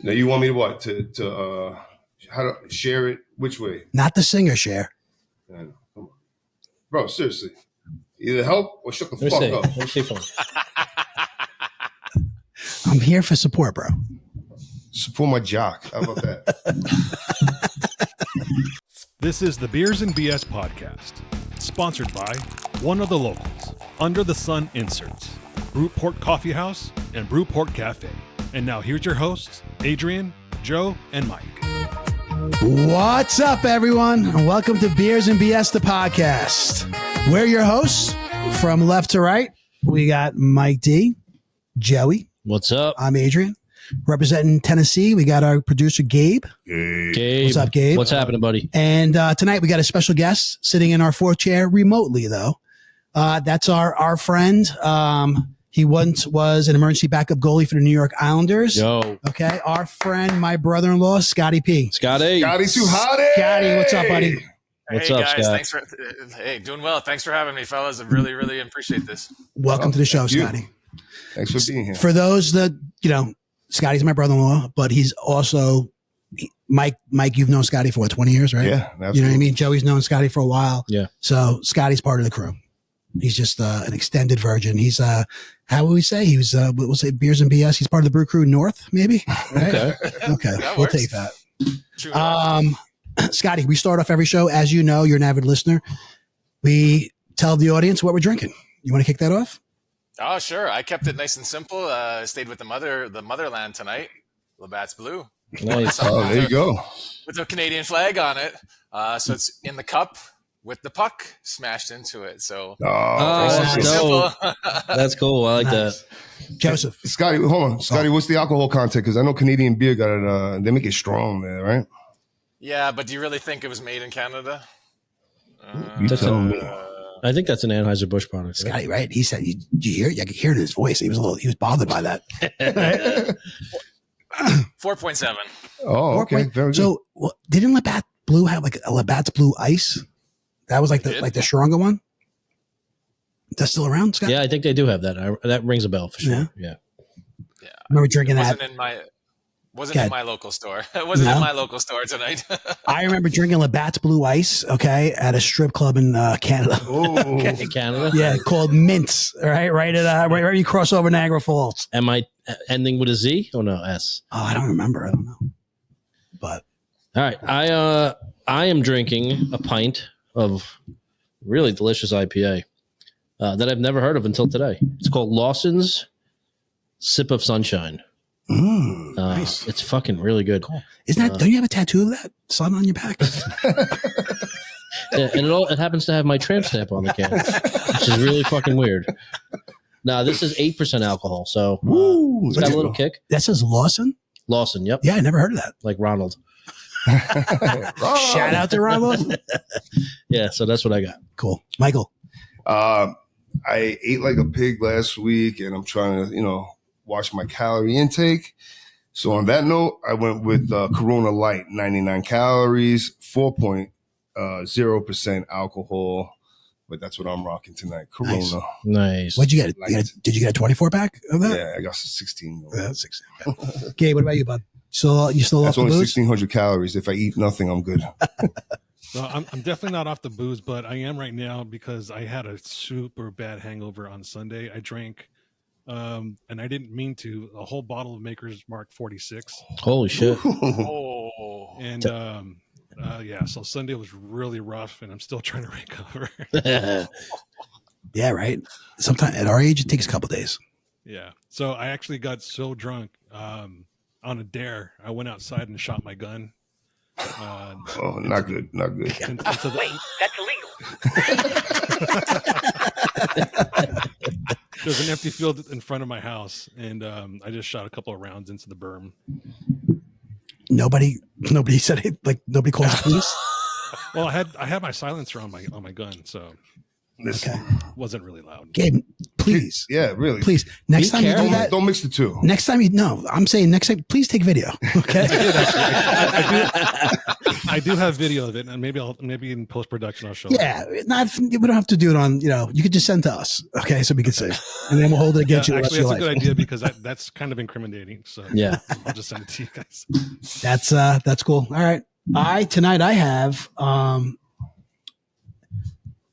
Now you want me to what? To how to share it? Which way? Not the singer share. I know. Come on, bro. Seriously, either help or shut the fuck up. Let me see phone. I'm here for support, bro. Support my jock. How about that? This is the Beers and BS podcast, sponsored by one of the locals, Under the Sun Inserts, Brewport Coffee House, and Brewport Cafe. And now here's your hosts, Adrian, Joe, and Mike. What's up, everyone? And welcome to Beers and BS, the podcast. We're your hosts. From left to right, we got Mike D, Joey. What's up? I'm Adrian. Representing Tennessee, we got our producer, Gabe. Gabe. What's up, Gabe? What's happening, buddy? And tonight we got a special guest sitting in our fourth chair remotely, though. That's our friend. He once was an emergency backup goalie for the New York Islanders. Yo. Okay. Our friend, my brother-in-law, Scotty P. Scotty. Scotty too hot. Scotty, what's up, buddy? What's hey up, guys, Scott? doing well. Thanks for having me, fellas. I really appreciate this. Welcome to the show, you. Scotty. Thanks for being here. For those that, Scotty's my brother-in-law, but he's also Mike, you've known Scotty for 20 years, right? Yeah, absolutely. You know what I mean? Joey's known Scotty for a while. Yeah. So Scotty's part of the crew. He's just an extended virgin. He's how would we say? He was we'll say Beers and BS. He's part of the Brew Crew North, maybe. Right? Okay. We'll works. take that. True Scotty, we start off every show. As you know, you're an avid listener. We tell the audience what we're drinking. You want to kick that off? Oh, sure. I kept it nice and simple. Stayed with the motherland tonight. Labatt's Blue. Nice. Oh, there you go. With the Canadian flag on it. So it's in the cup with the puck smashed into it. So that's dope. That's cool. I like that. Joseph. Scotty, hold on. Scotty, what's the alcohol content? Because I know Canadian beer got it. They make it strong there, right? yeah, but do you really think it was made in Canada? You That's tell me. I think that's an Anheuser-Busch product. Scotty, right? He said, did you hear it? I could hear it in his voice. He was bothered by that. 4.7. Oh, okay. Very good. So didn't Labatt Blue have like a Labatt's Blue Ice? That was like the stronger one. That's still around, Scott? Yeah, I think they do have that. That rings a bell for sure. Yeah. Yeah. I remember drinking It that. wasn't in my local store. It wasn't in my local store tonight. I remember drinking Labatt's Blue Ice, okay, at a strip club in Canada. Oh, In Canada? Yeah, called Mints, right at right you cross over Niagara Falls. Am I ending with a Z? Oh, no, S. Oh, I don't remember. I don't know. But All right. I am drinking a pint of really delicious IPA that I've never heard of until today. It's called Lawson's Sip of Sunshine. nice. It's fucking really good. Cool. Isn't that? Don't you have a tattoo of that sun on your back? Yeah, and it happens to have my tramp stamp on the can, which is really fucking weird. Now, this is 8% alcohol, so it's got a little kick. That says Lawson. Lawson, yep. Yeah, I never heard of that. Like Ronald. Shout out to Ron Lawson. Yeah, so that's what I got. Cool, Michael. I ate like a pig last week, and I'm trying to, watch my calorie intake. So on that note, I went with Corona Light, 99 calories, 4.0% alcohol. But that's what I'm rocking tonight. Corona. Nice. What'd you get? Did you get a 24 pack of that? Yeah, I got 16. That's 16. Okay, what about you, bud? So you still off That's the only booze? 1,600 calories. If I eat nothing, I'm good. So I'm definitely not off the booze, but I am right now because I had a super bad hangover on Sunday. I drank, and I didn't mean to, a whole bottle of Maker's Mark 46. Holy shit. Oh. And so Sunday was really rough, and I'm still trying to recover. Yeah, right. Sometimes at our age, it takes a couple days. Yeah. So I actually got so drunk on a dare. I went outside and shot my gun. Oh, not good. Not good. Wait, that's illegal. There's an empty field in front of my house, and I just shot a couple of rounds into the berm. Nobody said it. Like nobody called the police. Well, I had my silencer on my gun, so Listen, it wasn't really loud. Gabe, please. Yeah, really. Please. Next time you do careful. that, Don't mix the two. next time I'm saying next time, please take video. Okay. I do have video of it, and maybe in post production I'll show it. Yeah. We don't have to do it on, you could just send to us. Okay. So we can see. And then we'll hold it against you. the rest Actually, of that's your a life. good idea because that's kind of incriminating. So Yeah. I'll just send it to you guys. That's cool. All right. Tonight I have,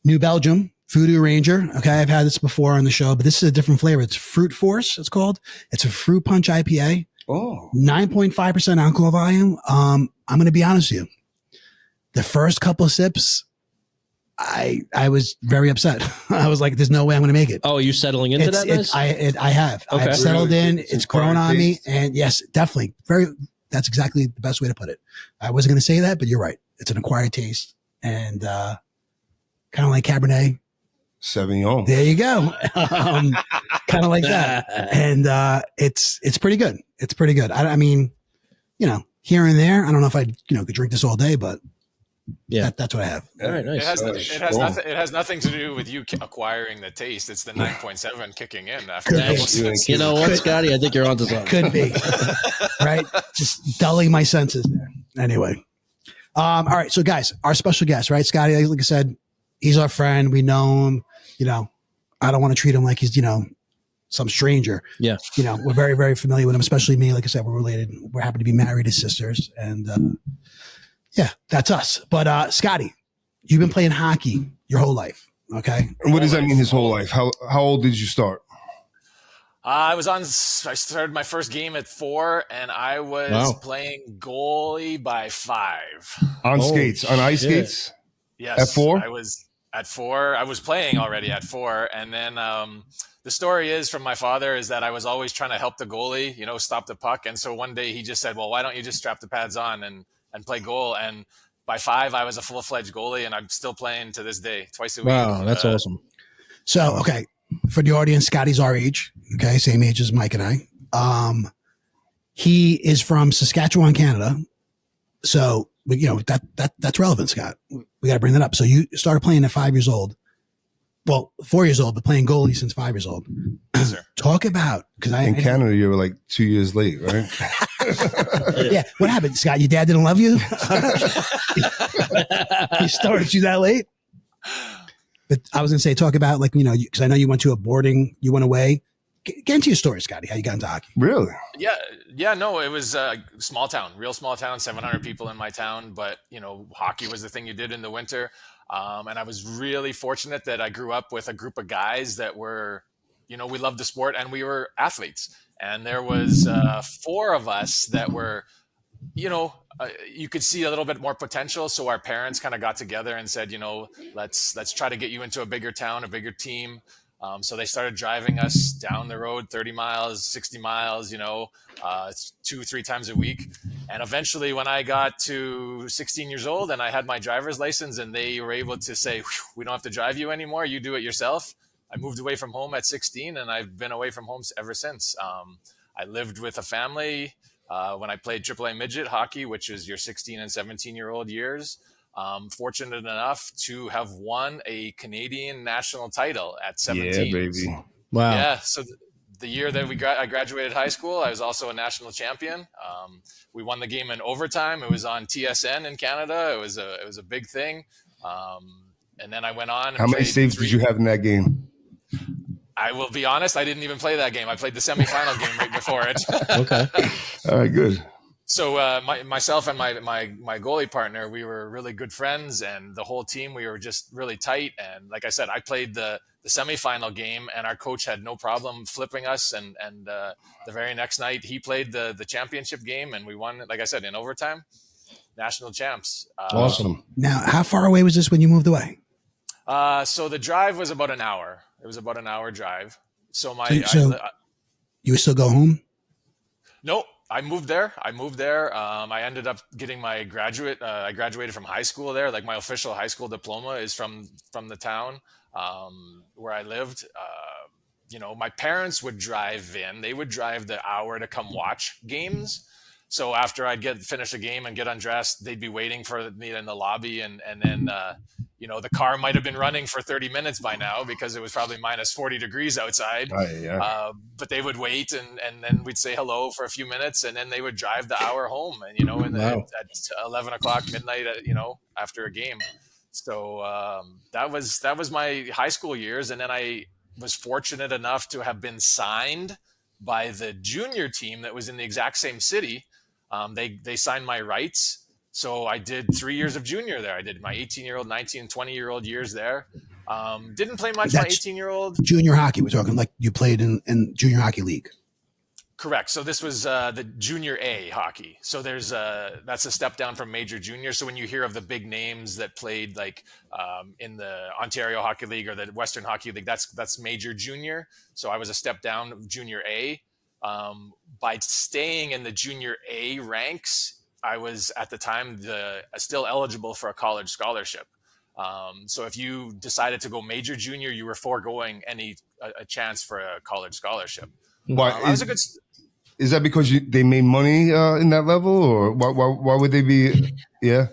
New Belgium Voodoo Ranger. Okay. I've had this before on the show, but this is a different flavor. It's Fruit Force. It's called. It's a fruit punch IPA. Oh, 9.5% alcohol volume. I'm going to be honest with you. The first couple of sips, I was very upset. I was like, there's no way I'm going to make it. Oh, are you settling into that? Nice? I have. Okay. I've settled Really? in. It's It's grown on acquired me. taste? And yes, definitely. That's exactly the best way to put it. I wasn't going to say that, but you're right. It's an acquired taste. And, kind of like Cabernet. Sauvignon. There you go. Kind of like that. And, it's pretty good. It's pretty good. I mean, here and there, I don't know if I, could drink this all day, but Yeah. that's what I have. All right, nice. It has nothing to do with you acquiring the taste. It's the 9.7 kicking in after that. Nice. You know what, Scotty? I think you're onto something. Could be. Right? Just dulling my senses there. Anyway. All right. So guys, our special guest, right? Scotty, like I said, he's our friend. We know him. I don't want to treat him like he's, some stranger. Yeah. We're very, very familiar with him, especially me. Like I said, we're related. We're happy to be married as sisters. And yeah, that's us. But Scotty, you've been playing hockey your whole life. Okay. And what does that mean? His whole life? How old did you start? I started my first game at 4, and I was playing goalie by 5. On Oh, skates, on ice shit. skates. Yes. At 4? I was at 4. I was playing already at 4. And then the story is from my father is that I was always trying to help the goalie, stop the puck. And so one day he just said, well, why don't you just strap the pads on and play goal? And by 5, I was a full-fledged goalie, and I'm still playing to this day, twice a week. Wow, that's awesome. So, okay. For the audience, Scotty's our age. Okay. Same age as Mike and I. He is from Saskatchewan, Canada. So, that's relevant, Scott. We got to bring that up. So you started playing at 5 years old. Well, 4 years old, but playing goalie since 5 years old. Yes, sir. Talk about, In Canada, you were like 2 years late, right? yeah. What happened, Scott? Your dad didn't love you? He started you that late? But I was going to say, talk about because I know you went to you went away. Get into your story, Scotty, how you got into hockey. Really? Yeah, no, it was a small town, real small town, 700 people in my town. But, hockey was the thing you did in the winter. And I was really fortunate that I grew up with a group of guys that were, we loved the sport and we were athletes. And there was 4 of us that were, you could see a little bit more potential. So our parents kind of got together and said, let's try to get you into a bigger town, a bigger team. So they started driving us down the road 30 miles, 60 miles, 2-3 times a week. And eventually when I got to 16 years old and I had my driver's license and they were able to say, we don't have to drive you anymore, you do it yourself. I moved away from home at 16 and I've been away from home ever since. I lived with a family when I played AAA midget hockey, which is your 16 and 17-year-old years. Fortunate enough to have won a Canadian national title at 17. Yeah, baby. Wow. Yeah. So the year that I graduated high school, I was also a national champion. We won the game in overtime. It was on TSN in Canada. It was a big thing. And then I went on. And How many saves did you have in that game? I will be honest, I didn't even play that game. I played the semifinal game right before it. Okay. All right, good. So myself and my goalie partner, we were really good friends, and the whole team, we were just really tight. And like I said, I played the semifinal game, and our coach had no problem flipping us. And the very next night, he played the championship game, and we won, like I said, in overtime, national champs. Awesome. Now, how far away was this when you moved away? So the drive was about an hour. It was about an hour drive. So you would still go home? No, I moved there. I ended up getting my graduate. I graduated from high school there. Like my official high school diploma is from the town where I lived. My parents would drive in. They would drive the hour to come watch games. So after I'd finish a game and get undressed, they'd be waiting for me in the lobby, and then the car might have been running for 30 minutes by now because it was probably minus 40 degrees outside. Yeah. But they would wait, and then we'd say hello for a few minutes, and then they would drive the hour home, and Wow. at 11 o'clock midnight, after a game. So that was my high school years, and then I was fortunate enough to have been signed by the junior team that was in the exact same city. They signed my rights. So I did 3 years of junior there. I did my 18-year-old, 19, and 20-year-old years there. Didn't play much my That's 18-year-old. Junior hockey. We're talking like you played in junior hockey league. Correct. So this was the junior A hockey. So that's a step down from major junior. So when you hear of the big names that played like in the Ontario Hockey League or the Western Hockey League, that's major junior. So I was a step down, junior A. By staying in the junior A ranks, I was at the time still eligible for a college scholarship. So if you decided to go major junior, you were foregoing a chance for a college scholarship. I was a good. Is that because they made money in that level, or why would they be? Yeah.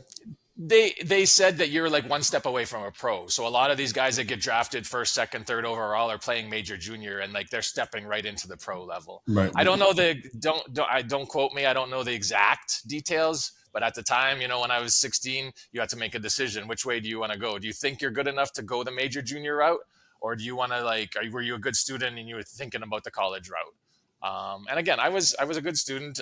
They said that you're like one step away from a pro. So a lot of these guys that get drafted first, second, third overall are playing major junior, and like they're stepping right into the pro level. Right. I don't know don't quote me. I don't know the exact details, but at the time, when I was 16, you had to make a decision. Which way do you want to go? Do you think you're good enough to go the major junior route, or do you want to were you a good student and you were thinking about the college route? And again, I was a good student,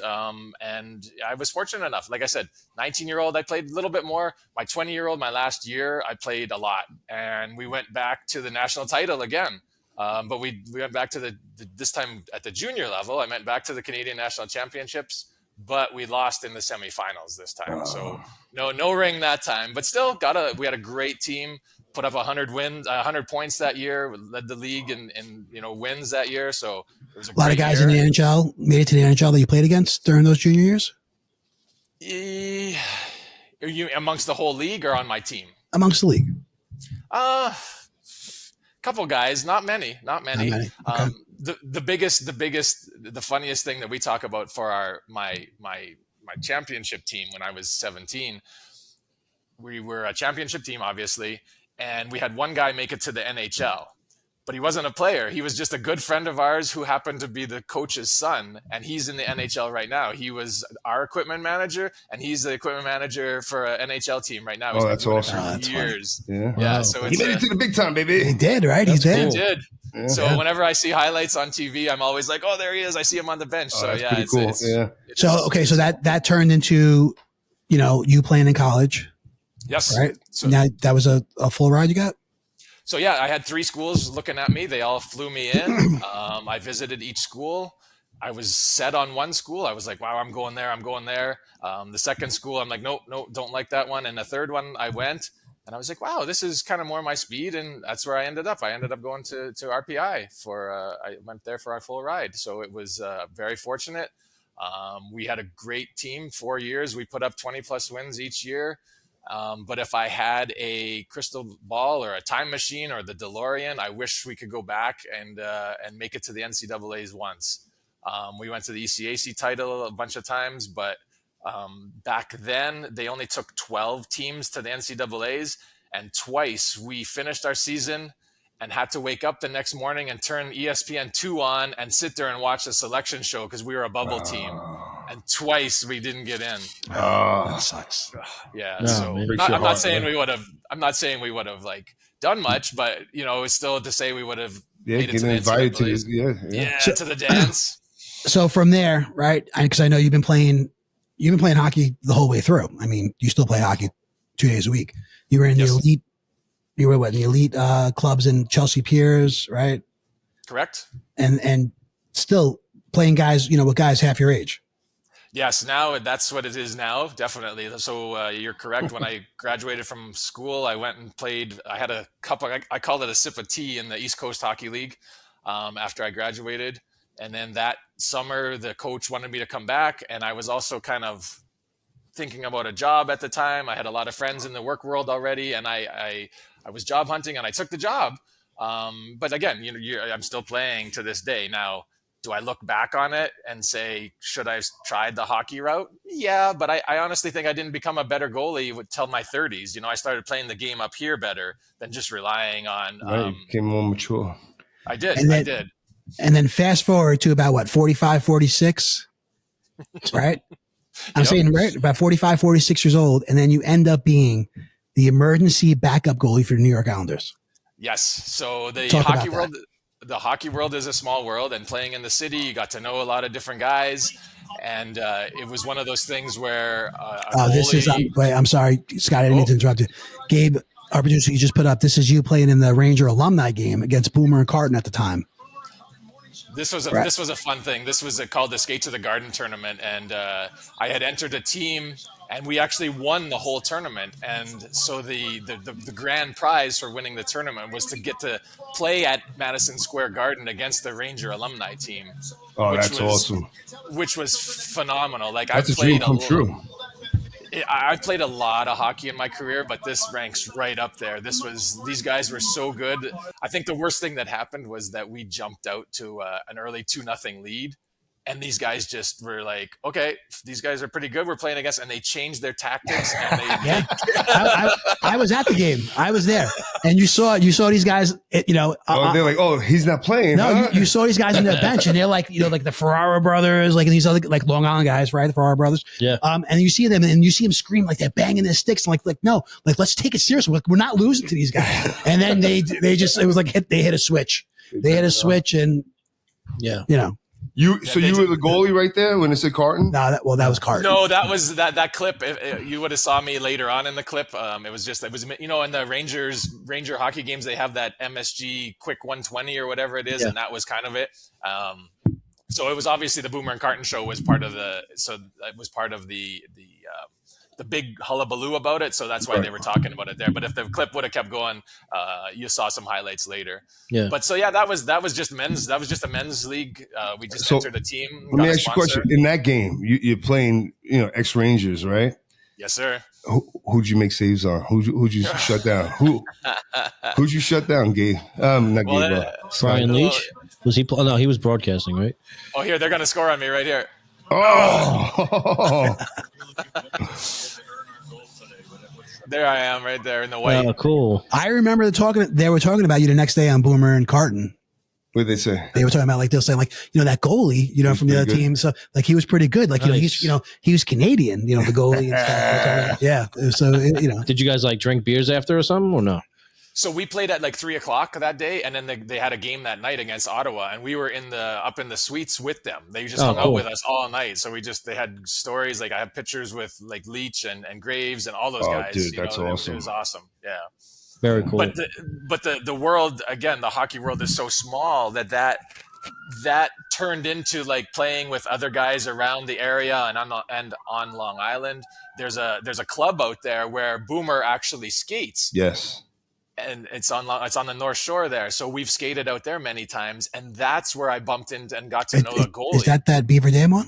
and I was fortunate enough. Like I said, 19-year-old, I played a little bit more. My 20-year-old, my last year, I played a lot, and we went back to the national title again. But we went back to this time at the junior level. I went back to the Canadian National Championships, but we lost in the semifinals this time. So no ring that time, but still we had a great team. Put up 100 points that year. Led the league in wins that year. So it was A lot of guys in the NHL made it to the NHL that you played against during those junior years? Are you amongst the whole league or on my team? Amongst the league. Couple guys, not many. Okay. The funniest thing that we talk about for my championship team when I was 17, we were a championship team, obviously, and we had one guy make it to the NHL. But he wasn't a player. He was just a good friend of ours who happened to be the coach's son, and he's in the NHL right now. He was our equipment manager, and he's the equipment manager for an NHL team right now. He's that's awesome. For years. Yeah. Yeah. So He made it to the big time, baby. He did, right? He's there. He did. Yeah. So whenever I see highlights on TV, I'm always like, "Oh, there he is! I see him on the bench." So that's yeah, pretty cool. So that turned into, you playing in college. Yes. Right. So now that was a full ride you got. So yeah, I had 3 schools looking at me. They all flew me in. I visited each school. I was set on one school. I was like, wow, I'm going there. The second school, I'm like, nope, don't like that one. And the third one, I went, and I was like, wow, this is kind of more my speed. And that's where I ended up. I ended up going to RPI I went there for our full ride. So it was very fortunate. We had a great team, 4 years. We put up 20 plus wins each year. But if I had a crystal ball or a time machine or the DeLorean, I wish we could go back and make it to the NCAAs once. We went to the ECAC title a bunch of times, but back then they only took 12 teams to the NCAAs, and twice we finished our season and had to wake up the next morning and turn ESPN2 on and sit there and watch the selection show because we were a bubble team. And twice we didn't get in. That sucks. Yeah. No, so man. I'm not saying we would have like done much, but it's still to say we would have made it to the invited to NCAAs. To the dance. So from there, right? Because I know you've been playing hockey the whole way through. I mean, you still play hockey 2 days a week. You were in the elite. You were in the elite clubs in Chelsea Piers, right? Correct. And still playing guys, with guys half your age. Yes, now that's what it is now, definitely. So you're correct. When I graduated from school, I went and played. I had a cup. I called it a sip of tea in the East Coast Hockey League after I graduated. And then that summer, the coach wanted me to come back. And I was also kind of thinking about a job at the time. I had a lot of friends in the work world already, and I was job hunting, and I took the job. But again, I'm still playing to this day. Now, Do I look back on it and say, should I have tried the hockey route? Yeah, but I honestly think I didn't become a better goalie until my 30s. You know, I started playing the game up here better than just relying on. Right, became more mature. I did. And then fast forward to about what, 45, 46, right? I'm saying, right, about 45, 46 years old. And then you end up being the emergency backup goalie for the New York Islanders. Yes. So the Talk hockey about world, the hockey world is a small world, and playing in the city, you got to know a lot of different guys. And it was one of those things where I'm sorry, Scott, I didn't mean to interrupt you. Gabe, our producer, you just put up, this is you playing in the Ranger alumni game against Boomer and Carton at the time. This was a fun thing. This was called the Skate to the Garden tournament, and I had entered a team, and we actually won the whole tournament. And so the grand prize for winning the tournament was to get to play at Madison Square Garden against the Ranger alumni team. Oh, that's awesome! Which was phenomenal. Like, that's a dream come true. I played a lot of hockey in my career, but this ranks right up there. These guys were so good. I think the worst thing that happened was that we jumped out to an early 2-0 lead. And these guys just were like, okay, these guys are pretty good. We're playing against, and they changed their tactics. And I was at the game. I was there, and you saw these guys. They're like, oh, he's not playing. No, huh? you saw these guys on the bench, and they're like, like the Ferrara brothers, like, and these other like Long Island guys, right? The Ferrara brothers. Yeah. And you see them scream like they're banging their sticks, like no, like let's take it seriously. We're not losing to these guys. And then they just, it was like they hit a switch. They hit a switch, and You were the goalie right there when it said Carton? No, that was Carton. No, that was that clip. You would have saw me later on in the clip. It was in the Ranger hockey games, they have that MSG quick 120 or whatever it is, and that was kind of it. So it was obviously the Boomer and Carton show was part of the big hullabaloo about it. So that's why they were talking about it there. But if the clip would have kept going, you saw some highlights later. Yeah. But so that was just men's. That was just a men's league. We just entered a team. Let me ask you a question. In that game, you're playing, ex Rangers, right? Yes, sir. Who'd you make saves on? Who'd you shut down? Who'd you shut down, Gabe? Not Gabe. Brian Leach. Was he? No, he was broadcasting, right? Oh, here they're gonna score on me right here. Oh. There I am, right there in the white. Oh, cool. I remember they were talking about you the next day on Boomer and Carton. What did they say? They were talking about, like, they're saying, like, that goalie, from the other team. So, like, he was pretty good. Like, nice. He was Canadian, the goalie and stuff. Yeah. So, Did you guys like drink beers after or something or no? So we played at like 3:00 that day, and then they had a game that night against Ottawa, and we were up in the suites with them. They just hung out with us all night. So they had stories, like I have pictures with like Leach and Graves and all those guys. Dude, that's awesome. It was awesome. Yeah. Very cool. But the world, again, the hockey world is so small that turned into like playing with other guys around the area and on Long Island. There's a club out there where Boomer actually skates. Yes. And it's on the North Shore there. So we've skated out there many times, and that's where I bumped into and got to know the goalie. Is that Beaver Dam one?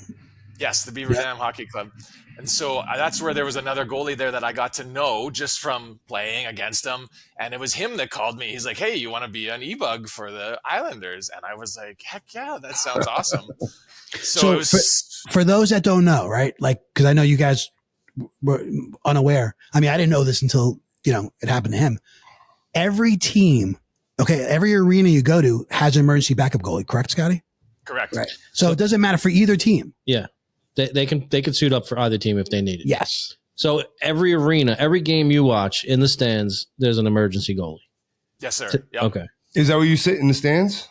Yes, the Beaver Dam Hockey Club. And so that's where there was another goalie there that I got to know just from playing against him. And it was him that called me. He's like, hey, you want to be an e-bug for the Islanders? And I was like, heck yeah, that sounds awesome. So for those that don't know, right? Like, because I know you guys were unaware. I mean, I didn't know this until, it happened to him. Every team, every arena you go to has an emergency backup goalie, correct, Scotty? Correct. Right. So it doesn't matter for either team. Yeah. They can suit up for either team if they need it. Yes. So every arena, every game you watch in the stands, there's an emergency goalie. Yes, sir. Yep. Okay. Is that where you sit in the stands?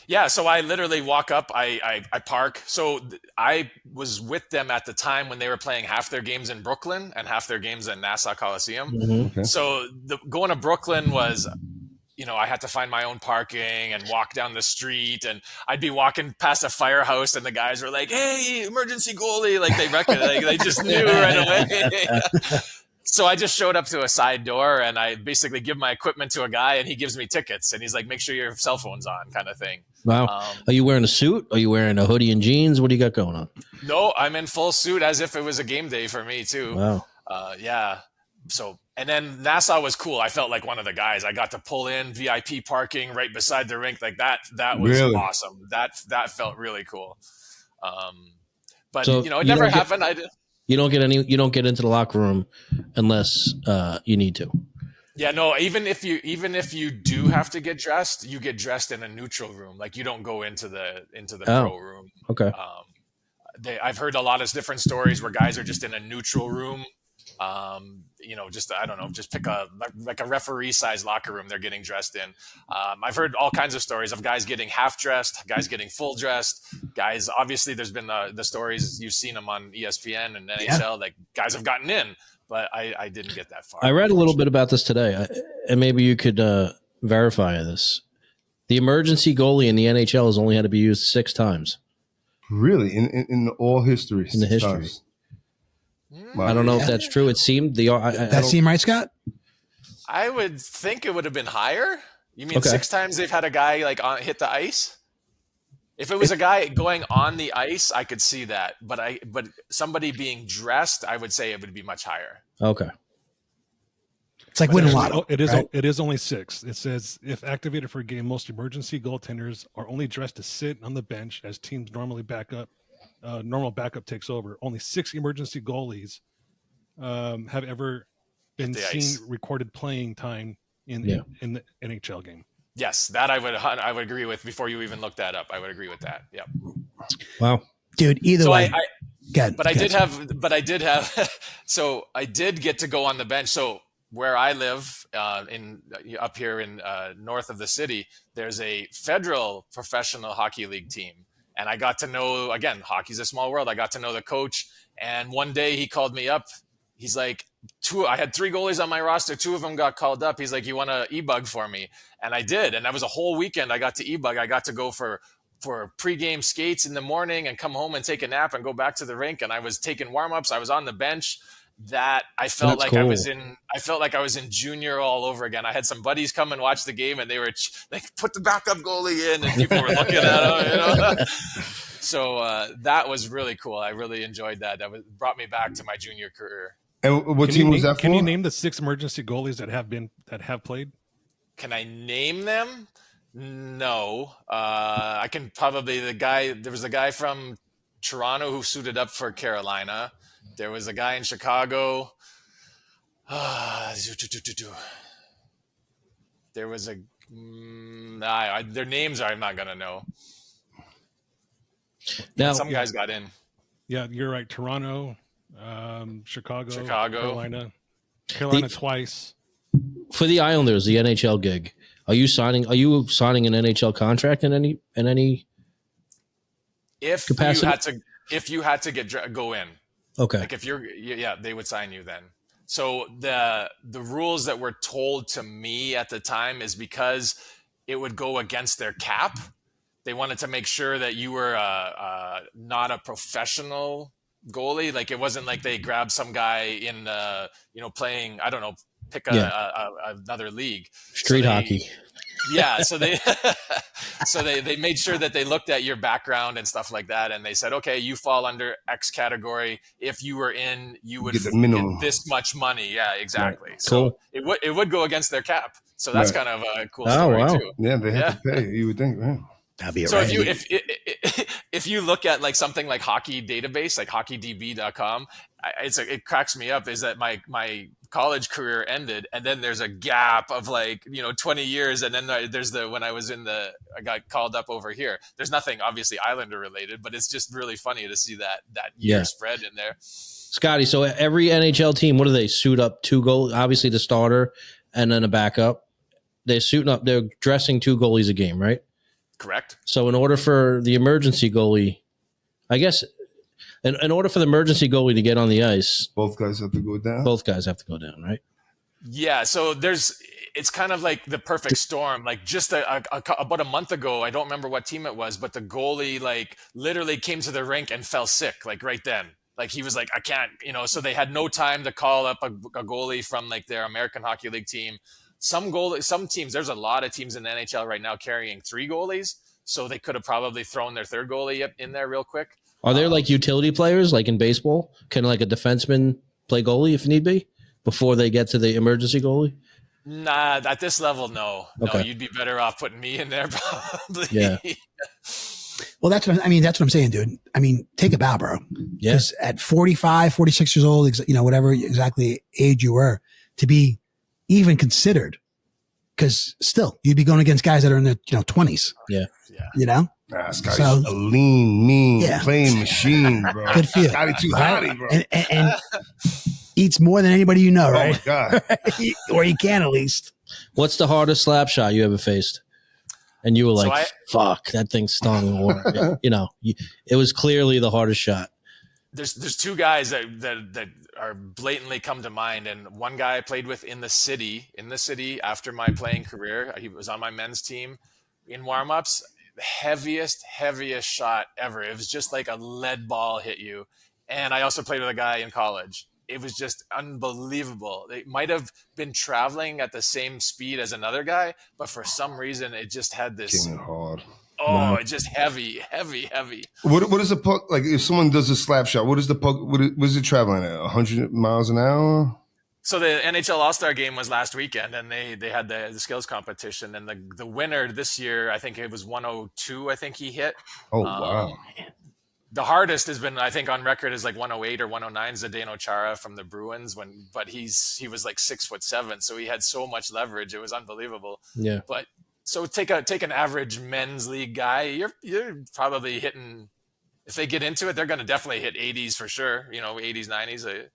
Yeah, so I literally walk up, I park. So I was with them at the time when they were playing half their games in Brooklyn and half their games in Nassau Coliseum. Mm-hmm. Okay. So going to Brooklyn was, I had to find my own parking and walk down the street, and I'd be walking past a firehouse and the guys were like, hey, emergency goalie. Like they just knew right away. So I just showed up to a side door, and I basically give my equipment to a guy, and he gives me tickets, and he's like, make sure your cell phone's on, kind of thing. Wow. Are you wearing a suit? Are you wearing a hoodie and jeans? What do you got going on? No, I'm in full suit as if it was a game day for me too. Wow. Yeah. And then Nassau was cool. I felt like one of the guys. I got to pull in VIP parking right beside the rink. Like that was Really? awesome. That felt really cool. But So it you never don't get- happened. You don't get into the locker room unless you need to. Yeah, no, even if you do have to get dressed, you get dressed in a neutral room. Like you don't go into the pro room. Okay. I've heard a lot of different stories where guys are just in a neutral room. Just I don't know, just pick a referee size locker room they're getting dressed in. I've heard all kinds of stories of guys getting half dressed, guys getting full dressed, guys. Obviously, there's been the stories you've seen them on ESPN and NHL. Like guys have gotten in, but I didn't get that far. I read a little bit about this today, and maybe you could verify this. The emergency goalie in the NHL has only had to be used 6 times. Really? In all history? In the history. Times. I don't know if that's true. It seemed that seem right, Scott? I would think it would have been higher. You mean Okay. 6 times they've had a guy hit the ice? If it was a guy going on the ice, I could see that. But somebody being dressed, I would say it would be much higher. Okay. It's like winning lotto. It is. right? It is only 6. It says if activated for a game, most emergency goaltenders are only dressed to sit on the bench as teams normally back up. Normal backup takes over. Only 6 emergency goalies have ever been The seen ice. recorded playing time in the NHL game. Yes, that I would agree with. Before you even look that up, I would agree with that. Yep. Wow. Dude, either So way. I did have. So I did get to go on the bench. So where I live, up here in north of the city, there's a federal professional hockey league team, and I got to know. Again, hockey's a small world. I got to know the coach, and one day he called me up. He's like, I had 3 goalies on my roster. 2 of them got called up. He's like, you want to e-bug for me? And I did. And that was a whole weekend. I got to e-bug. I got to go for pregame skates in the morning and come home and take a nap and go back to the rink. And I was taking warm-ups. I was on the bench. That I felt That's like cool. I felt like I was in junior all over again. I had some buddies come and watch the game, and they were like, put the backup goalie in, and people were looking at him, So that was really cool. I really enjoyed that. Brought me back to my junior career. And what team was that for? Can you name the 6 emergency goalies that have played? Can I name them? No. I can probably there was a guy from Toronto who suited up for Carolina. There was a guy in Chicago. There was their names I'm not going to know. Now, Some guys got in. Yeah, you're right. Toronto, Chicago, Carolina twice. for the Islanders, the NHL gig, are you signing an NHL contract in any If capacity? you had to go in. Okay. Like if they would sign you then. So the rules that were told to me at the time is because it would go against their cap. They wanted to make sure that you were not a professional goalie. Like it wasn't like they grabbed some guy in playing, I don't know, pick another league. Street hockey. Yeah, so they they made sure that they looked at your background and stuff like that, and they said, okay, you fall under X category. If you were in, you would Get the minimum. get this much money. Yeah, exactly. Right. So Cool. it would go against their cap. So that's Right. kind of a cool Oh, story wow. too. Yeah, they have to pay. You would think, man. That'd be So right. if you look at like something like hockey database, like hockeydb.com, it cracks me up is that my college career ended, and then there's a gap of 20 years, and then there's when I got called up over here. There's nothing obviously Islander related, but it's just really funny to see that year spread in there. Scotty, so every NHL team, what do they suit up? 2 goals, obviously the starter and then a backup. They're suiting up, they're dressing 2 goalies a game, right? Correct. So in order for the emergency goalie, I guess, in order for the emergency goalie to get on the ice, Both guys have to go down. both guys have to go down, right? Yeah, so it's kind of like the perfect storm. Like just about a month ago, I don't remember what team it was, but the goalie literally came to the rink and fell sick right then. Like he was like, I can't, so they had no time to call up a goalie from their American Hockey League team. Some teams, there's a lot of teams in the NHL right now carrying 3 goalies, so they could have probably thrown their 3rd goalie in there real quick. Are there utility players like in baseball? Can a defenseman play goalie if need be? before they get to the emergency goalie? Nah, at this level, no. Okay. No, you'd be better off putting me in there probably. Yeah. Well, that's what that's what I'm saying, dude. I mean, take a bow, bro. Yeah. Because at 45, 46 years old, whatever exactly age you were, to be even considered, because still you'd be going against guys that are in their 20s. Yeah. Yeah. Nah, Scotty's So- a lean, mean Yeah. playing machine, bro. Good for you. Scotty too hotty, bro. And eats more than anybody you know, Oh my right? God. Or you can at least. What's the hardest slap shot you ever faced? And you were So like, fuck, that thing stung. Or, it was clearly the hardest shot. There's two guys that are blatantly come to mind, and one guy I played with in the city after my playing career. He was on my men's team in warmups. The heaviest shot ever. It was just like a lead ball hit you. And I also played with a guy in college. It was just unbelievable. They might have been traveling at the same speed as another guy, but for some reason it just had this. Came in hard. It's just heavy. What is the puck like? If someone does a slap shot, what is the puck? What is it traveling at? 100 miles an hour? So the NHL All-Star game was last weekend, and they had the skills competition, and the winner this year, I think it was 102. I think he hit. Oh wow! The hardest has been, I think, on record is like 108 or 109. Zdeno Chara from the Bruins, but he was like 6'7", so he had so much leverage. It was unbelievable. Yeah. But so take an average men's league guy. You're probably hitting, if they get into it, they're going to definitely hit 80s for sure. 80s, 90s.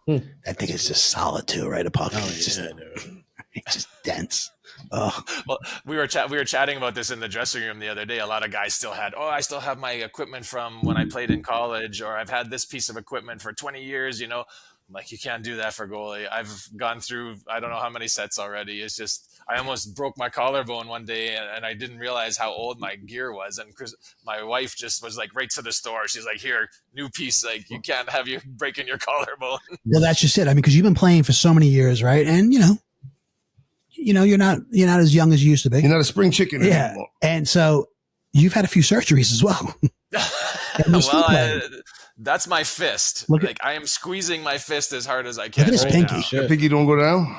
I think it's just solid too, right? A puck. It's just dense. Oh, Well, we were chatting about this in the dressing room the other day. A lot of guys still had, I still have my equipment from when I played in college, or I've had this piece of equipment for 20 years. I'm like, you can't do that for goalie. I've gone through, I don't know how many sets already. It's just, I almost broke my collarbone one day, and I didn't realize how old my gear was. And my wife just was like, right to the store. She's like, here, new piece. Like, you can't have you breaking your collarbone. well, that's just it. I mean, because you've been playing for so many years, right? And you're not as young as you used to be. You're not a spring chicken Yeah, anymore. and so you've had a few surgeries as well. And you're still playing. That's my fist. Look at- Like, I am squeezing my fist as hard as I can. Look at his right pinky. now. Your pinky don't go down.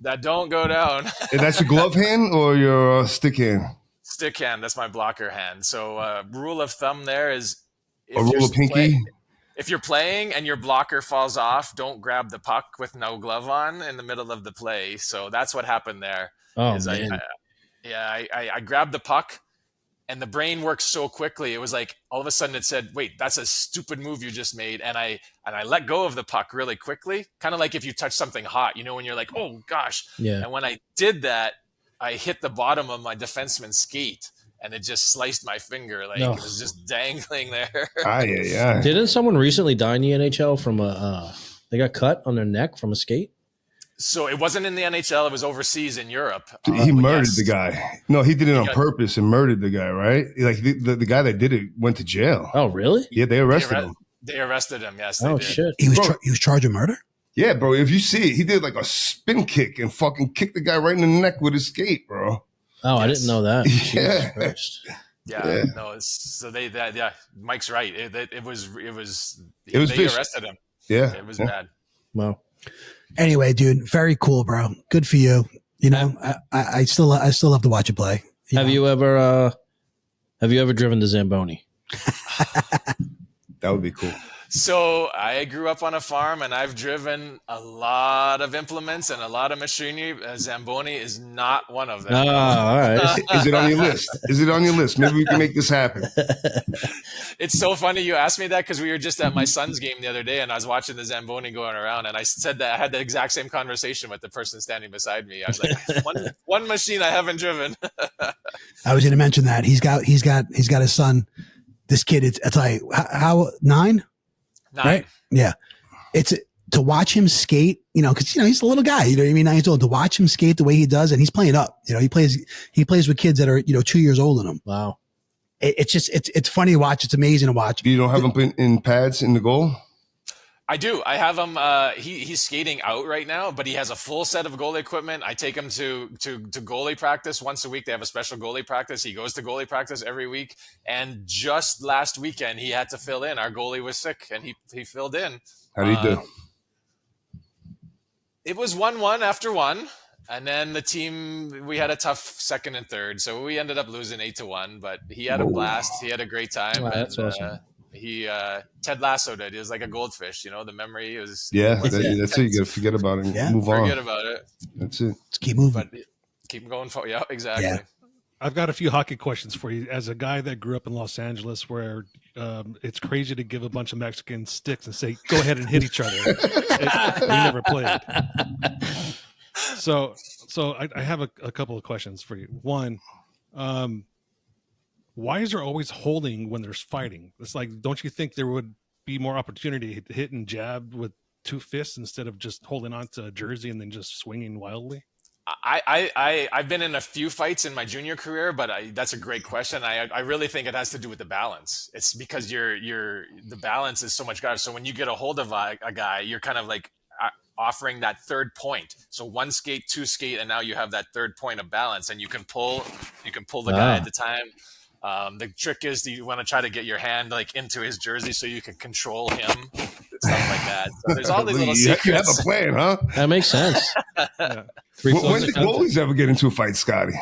That don't go down. And that's your glove hand or your stick hand? Stick hand. That's my blocker hand. So rule of thumb there is A rule of pinky. if you're playing and your blocker falls off, don't grab the puck with no glove on in the middle of the play. So that's what happened there. Oh, is man. I grabbed the puck, and the brain works so quickly. It was like all of a sudden it said, wait, that's a stupid move you just made. And I let go of the puck really quickly. Kind of like if you touch something hot, when you're like, oh gosh. Yeah. And when I did that, I hit the bottom of my defenseman's skate, and it just sliced my finger. Like, No. it was just dangling there. Yeah. Didn't someone recently die in the NHL from they got cut on their neck from a skate? So it wasn't in the NHL. It was overseas in Europe. He But murdered yes. the guy. No, he did it on got- purpose and murdered the guy, right? Like the guy that did it went to jail. Oh, really? Yeah, they arrested him. They arrested him. Yes. They Oh, did. shit. He was Bro. he was charged with murder. Yeah, bro. If you see it, he did like a spin kick and fucking kicked the guy right in the neck with his skate, bro. Oh, I Yes. didn't know that. Yeah. Jesus Christ. Yeah, Yeah. no. So yeah. Mike's right. It was. They vicious. arrested him. Yeah. It was Yeah. bad. Wow. Anyway, dude, very cool, bro. Good for you. I still love to watch you play. Have you ever driven the Zamboni? That would be cool. So I grew up on a farm, and I've driven a lot of implements and a lot of machinery. Zamboni is not one of them. Oh, all right. Is it on your list? Is it on your list? Maybe we can make this happen. It's so funny you asked me that, because we were just at my son's game the other day, and I was watching the Zamboni going around, and I said that I had the exact same conversation with the person standing beside me. I was like, one machine I haven't driven. I was going to mention that he's got his son. This kid, it's like how 9, right? Yeah, it's to watch him skate. Because he's a little guy. You know what I mean? 9 years old. To watch him skate the way he does, and he's playing up. He plays with kids that are 2 years older than him. Wow. It's funny to watch. It's amazing to watch. You don't have him in pads in the goal? I do. I have him. He's skating out right now, but he has a full set of goalie equipment. I take him to goalie practice once a week. They have a special goalie practice. He goes to goalie practice every week. And just last weekend, he had to fill in. Our goalie was sick, and he filled in. How do you do? It was 1-1 after one. And then the team, we had a tough second and third. So we ended up losing 8-1, but he had a blast. He had a great time. Wow, that's and, awesome. He Ted Lasso did. He was like a goldfish, the memory was. Yeah, that's it. You got to forget about it and move on. Forget about it. That's it. Let's keep moving. But keep going forward. Yeah, exactly. Yeah. I've got a few hockey questions for you. As a guy that grew up in Los Angeles, where it's crazy to give a bunch of Mexicans sticks and say, "Go ahead and hit each other." We never played. So I have a couple of questions for you. One, why is there always holding when there's fighting? It's like, don't you think there would be more opportunity to hit and jab with two fists instead of just holding on to a jersey and then just swinging wildly? I've been in a few fights in my junior career, but that's a great question. I really think it has to do with the balance. It's because the balance is so much better. So when you get a hold of a guy, you're kind of like offering that third point. So one skate, two skate, and now you have that third point of balance, and you can pull the guy at the time. The trick is you want to try to get your hand like into his jersey so you can control him, stuff like that. So there's all these little secrets. You have a plan, huh? That makes sense. Yeah. When did goalies ever get into a fight, Scotty?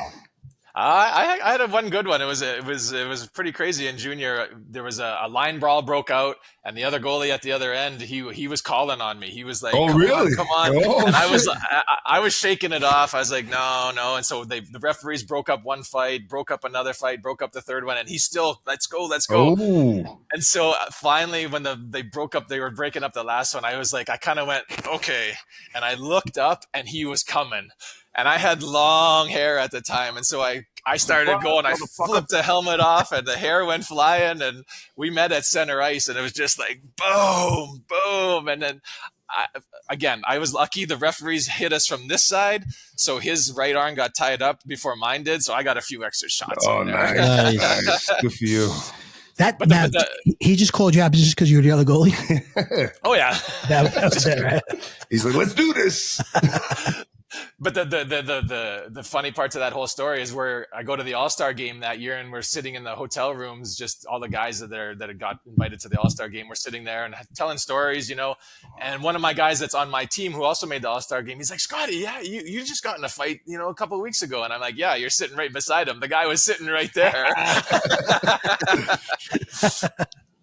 I had one good one. It was pretty crazy in junior. There was a line brawl broke out, and the other goalie at the other end, he was calling on me. He was like, "Oh, really? Come on!" Oh, and I was shaking it off. I was like, "No." And so the referees broke up one fight, broke up another fight, broke up the third one, and he's still, let's go. Oh. And so finally, when they broke up, they were breaking up the last one. I was like, I kind of went, okay, and I looked up, and he was coming. And I had long hair at the time. And so I started going, I flipped the helmet off and the hair went flying, and we met at center ice, and it was just like, boom, boom. And then I was lucky. The referees hit us from this side. So his right arm got tied up before mine did. So I got a few extra shots. Oh, nice. Good for you. He just called you out just because you were the other goalie? Oh, yeah. That was it, right? He's like, let's do this. But the funny part to that whole story is where I go to the All-Star game that year, and we're sitting in the hotel rooms, just all the guys that had got invited to the All-Star game. We're sitting there and telling stories, and one of my guys that's on my team who also made the All-Star game, he's like, Scotty, yeah, you just got in a fight, a couple of weeks ago. And I'm like, yeah, you're sitting right beside him. The guy was sitting right there.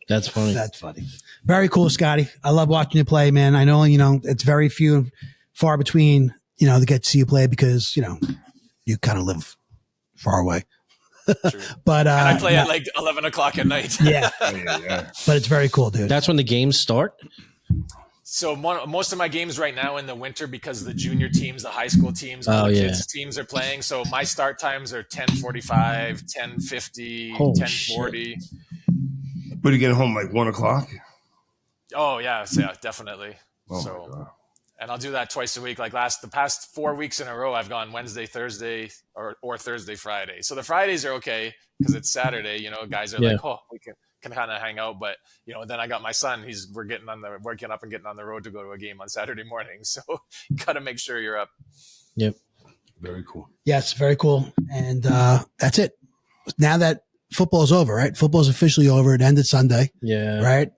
That's funny. That's funny. Very cool, Scotty. I love watching you play, man. I know, it's very few and far between, to get to see you play because, you kind of live far away. But and I play at like 11 o'clock at night. Yeah. But it's very cool, dude. That's when the games start? So most of my games right now in the winter, because the junior teams, the high school teams, all the kids teams are playing. So my start times are 10:45, 10:50, 10:40. But you get home like 1 o'clock? Oh yeah, definitely. Oh my God. And I'll do that twice a week. Like the past 4 weeks in a row, I've gone Wednesday, Thursday, or Thursday, Friday. So the Fridays are okay because it's Saturday. Guys are like, oh, we can kind of hang out. But then I got my son. We're getting up and getting on the road to go to a game on Saturday morning. So you got to make sure you're up. Yep. Very cool. Yes, very cool. And that's it. Now that football's over, right? Football's officially over. It ended Sunday. Yeah. Right.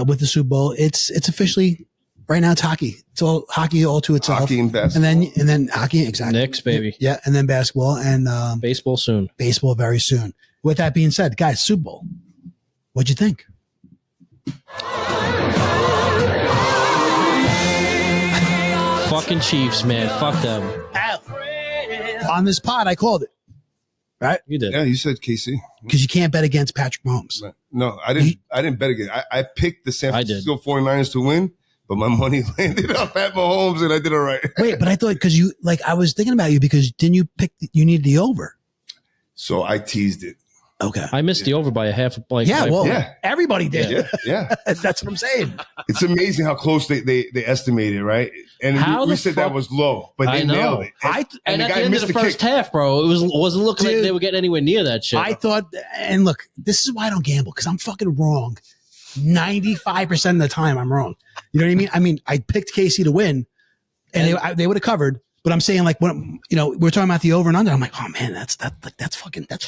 With the Super Bowl, it's officially. Right now, it's hockey. It's all hockey all to itself. Hockey and basketball. And then hockey, exactly. Knicks, baby. Yeah, and then basketball and baseball soon. Baseball very soon. With that being said, guys, Super Bowl. What'd you think? Fucking Chiefs, man. Fuck them. On this pod, I called it. Right? You did. Yeah, you said KC. Because you can't bet against Patrick Mahomes. No, I didn't bet against. I picked the San Francisco 49ers to win. But my money landed up at Mahomes, and I did all right. Wait, but I thought because I was thinking about you because didn't you pick? You needed the over. So I teased it. Okay, I missed the over by a half. Everybody did. Yeah. That's what I'm saying. It's amazing how close they estimated, right? And we said that was low, but they nailed it. And the at the end of the first half, bro, it wasn't looking like they were getting anywhere near that shit. I thought, and look, this is why I don't gamble because I'm fucking wrong. 95% of the time I'm wrong. You know what I mean? I picked KC to win and they would have covered, But I'm saying like when we're talking about the over and under, I'm like, oh man, that's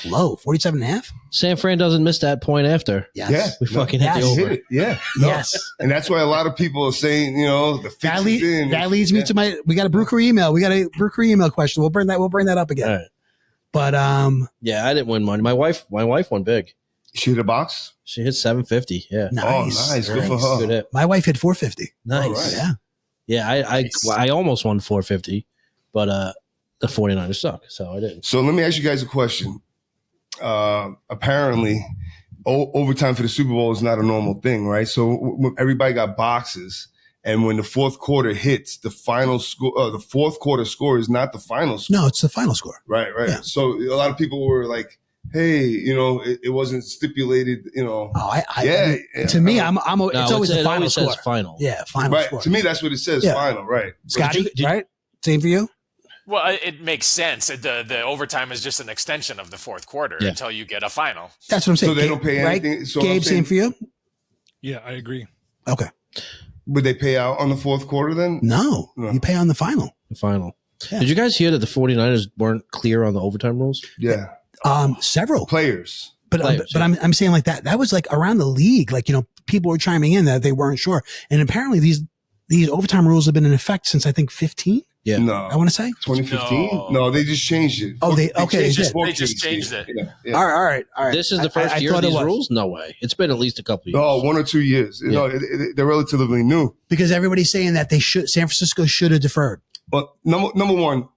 low. 47.5. San Fran doesn't miss that point after. Yes. Yeah. We fucking hit the Yes. over. Hit it. Yeah. No. Yes. And that's why a lot of people are saying, the fix That, is in. that leads me to we got a Brooker email. We got a Brooker email question. We'll bring that up again. All right. But Yeah, I didn't win money. My wife won big. She hit a box? She hit 750. Yeah. nice. Oh, nice. Good for Nice. her. Good hit. My wife hit 450. Nice. All right. Yeah. Yeah, I almost won 450, but the 49ers suck, so I didn't. So let me ask you guys a question. Apparently, overtime for the Super Bowl is not a normal thing, right? So everybody got boxes, and when the fourth quarter hits, the final score, the fourth quarter score is not the final score. No, it's the final score. Right. Yeah. So a lot of people were like, "Hey, it wasn't stipulated." Oh, Yeah. To me, I'm. No, It's always the it final always score. says final. Yeah, final Right. score. To me, that's what it says. Yeah. Final. Right. Scotty, Did you- right? Same for you. Well, it makes sense. The overtime is just an extension of the fourth quarter Yeah. until you get a final. That's what I'm saying. So they Gabe, don't pay right? anything. So Gabe, I'm saying, same for you. Yeah, I agree. Okay. would they pay out on the fourth quarter then? No, No. you pay on the final. The final. Yeah. Did you guys hear that the 49ers weren't clear on the overtime rules? Yeah. Several. Players. But Players, but I'm saying like that was like around the league, like people were chiming in that they weren't sure, and apparently these overtime rules have been in effect since I think 15. Yeah. No. I want to say. 2015? No. No, they just changed it. Oh, they changed did. it for They just kids. changed it. Yeah. All right. This is the first year of thought it these was. rules? No way. It's been at least a couple years. Oh, 1 or 2 years. Yeah. No, they're relatively new. Because everybody's saying that San Francisco should have deferred. But number one,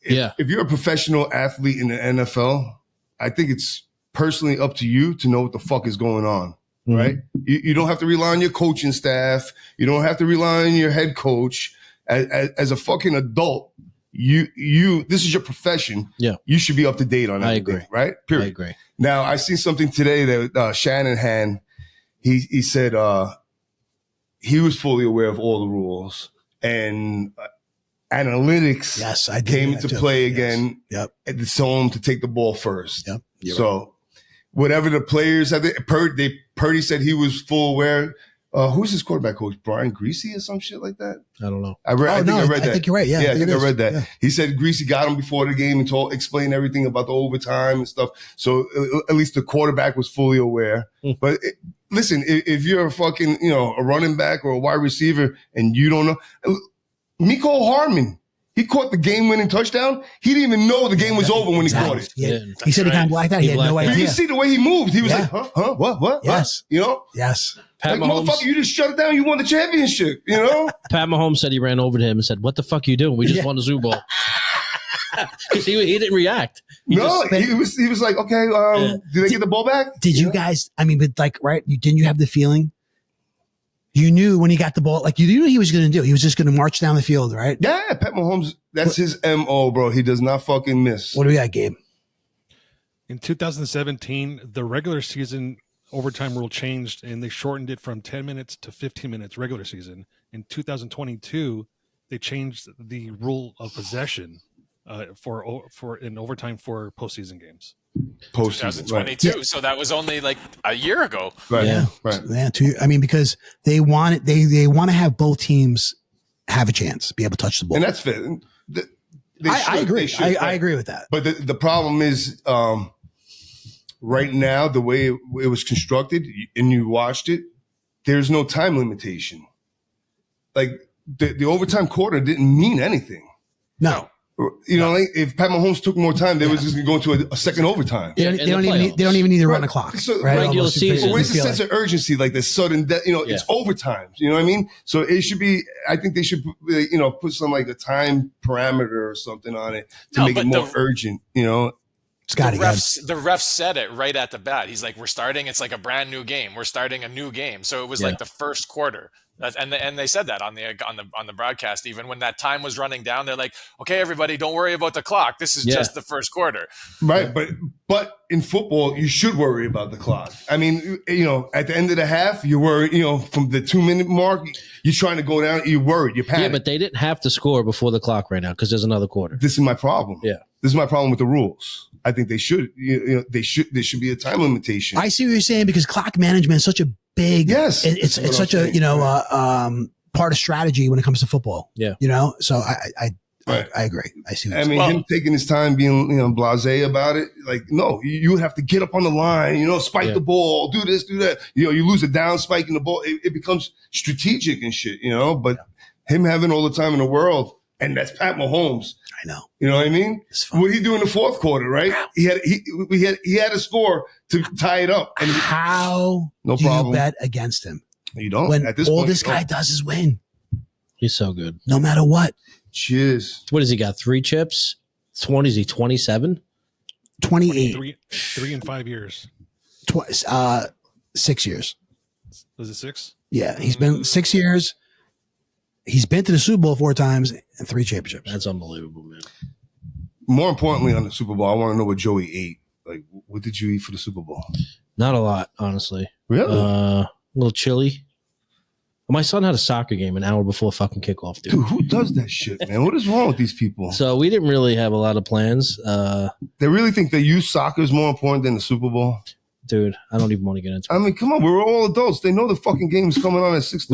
Yeah. if you're a professional athlete in the NFL, I think it's personally up to you to know what the fuck is going on, Mhm. right? You don't have to rely on your coaching staff. You don't have to rely on your head coach. As a fucking adult, this is your profession. Yeah. You should be up to date on I everything, agree. right? I Period. agree. Now, I seen something today that Shanahan, he said he was fully aware of all the rules, and analytics Yes, I did came that into too. play Yes. again. Yep. And told him to take the ball first. Yep. You're right. So whatever the players had, Purdy said he was full aware. Who's his quarterback coach? Brian Greasy or some shit like that? I don't know. I think I read that. I think you're right. Yeah, I think it I is. read that. Yeah. He said Greasy got him before the game and explained everything about the overtime and stuff. So at least the quarterback was fully aware. But listen, if you're a fucking, a running back or a wide receiver and you don't know, Mecole Hardman, he caught the game-winning touchdown. He didn't even know the game was over when he caught it. Yeah. Yeah. He said he kind of blacked out. He had no blacked out. But you idea. see the way he moved. He was Yeah. like, huh, what? Yes. Yes. Pat Like, Mahomes, motherfucker, you just shut it down. You won the championship, Pat Mahomes said he ran over to him and said, "What the fuck are you doing? We just Yeah. won the Super Bowl." Because he didn't react. He he was like, okay, did they get the ball back? Did you guys? I mean, but like, right? Didn't you have the feeling? You knew when he got the ball, like you knew what he was going to do. He was just going to march down the field, right? Yeah, Pat Mahomes, that's his MO, bro. He does not fucking miss. What do we got, Gabe? In 2017, the regular season overtime rule changed and they shortened it from 10 minutes to 15 minutes regular season. In 2022, they changed the rule of possession for in overtime for postseason games. Postseason, right. 2022. So that was only like a year ago. Right. Yeah. Right. Yeah, because they want it. They want to have both teams have a chance, be able to touch the ball. And that's fair. I agree. They should, I right. agree with that. But the problem is, right now, the way it was constructed, and you watched it, there's no time limitation. Like the overtime quarter didn't mean anything. No, Like if Pat Mahomes took more time, they was just going to go into a second overtime. they in don't the even need to run Right. the clock. So right? regular Almost season- But where's the feel sense like- of urgency, like the sudden death? It's overtime. You know what I mean? So it should be. I think they should, put some like a time parameter or something on it to No, make it but more urgent. Scotty, The refs said it right at the bat. He's like, we're starting. It's like a brand new game. We're starting a new game. So it was like the first quarter. And they said that on the broadcast. Even when that time was running down, they're like, okay, everybody, don't worry about the clock. This is just the first quarter. Right, but in football, you should worry about the clock. I mean, at the end of the half, you're worried. From the 2-minute mark, you're trying to go down. You're worried. You're panicked. Yeah, but they didn't have to score before the clock right now because there's another quarter. This is my problem. Yeah. This is my problem with the rules. I think they should. There should be a time limitation. I see what you're saying because clock management is such a big. Yes, it's that's what such I'm a saying. part of strategy when it comes to football. Yeah. So Right. I agree. I see. What I mean, him taking his time, being blasé about it. Like, no, you have to get up on the line. Spike the ball, do this, do that. You lose a down, spiking the ball. It becomes strategic and shit. But him having all the time in the world, and that's Pat Mahomes. I know. You know what I mean? What he do in the fourth quarter, right? He had a score to tie it up. And how do you bet against him? You don't. When At this all point, this guy does is win. He's so good. No matter what. Cheers. What has he got? 3 chips? 20? Is he 27? 28. 3 and 5 years. 6 years. Was it 6? Yeah, he's been 6 years. He's been to the Super Bowl 4 times and 3 championships. That's unbelievable, man. More importantly, on the Super Bowl, I want to know what Joey ate. Like, what did you eat for the Super Bowl? Not a lot, honestly. Really? A little chilly. My son had a soccer game an hour before fucking kickoff, dude. Dude, who does that shit, man? What is wrong with these people? So we didn't really have a lot of plans. They really think that youth soccer is more important than the Super Bowl? Dude, I don't even want to get into it. I mean, come on. We're all adults. They know the fucking game's coming on at 6:30.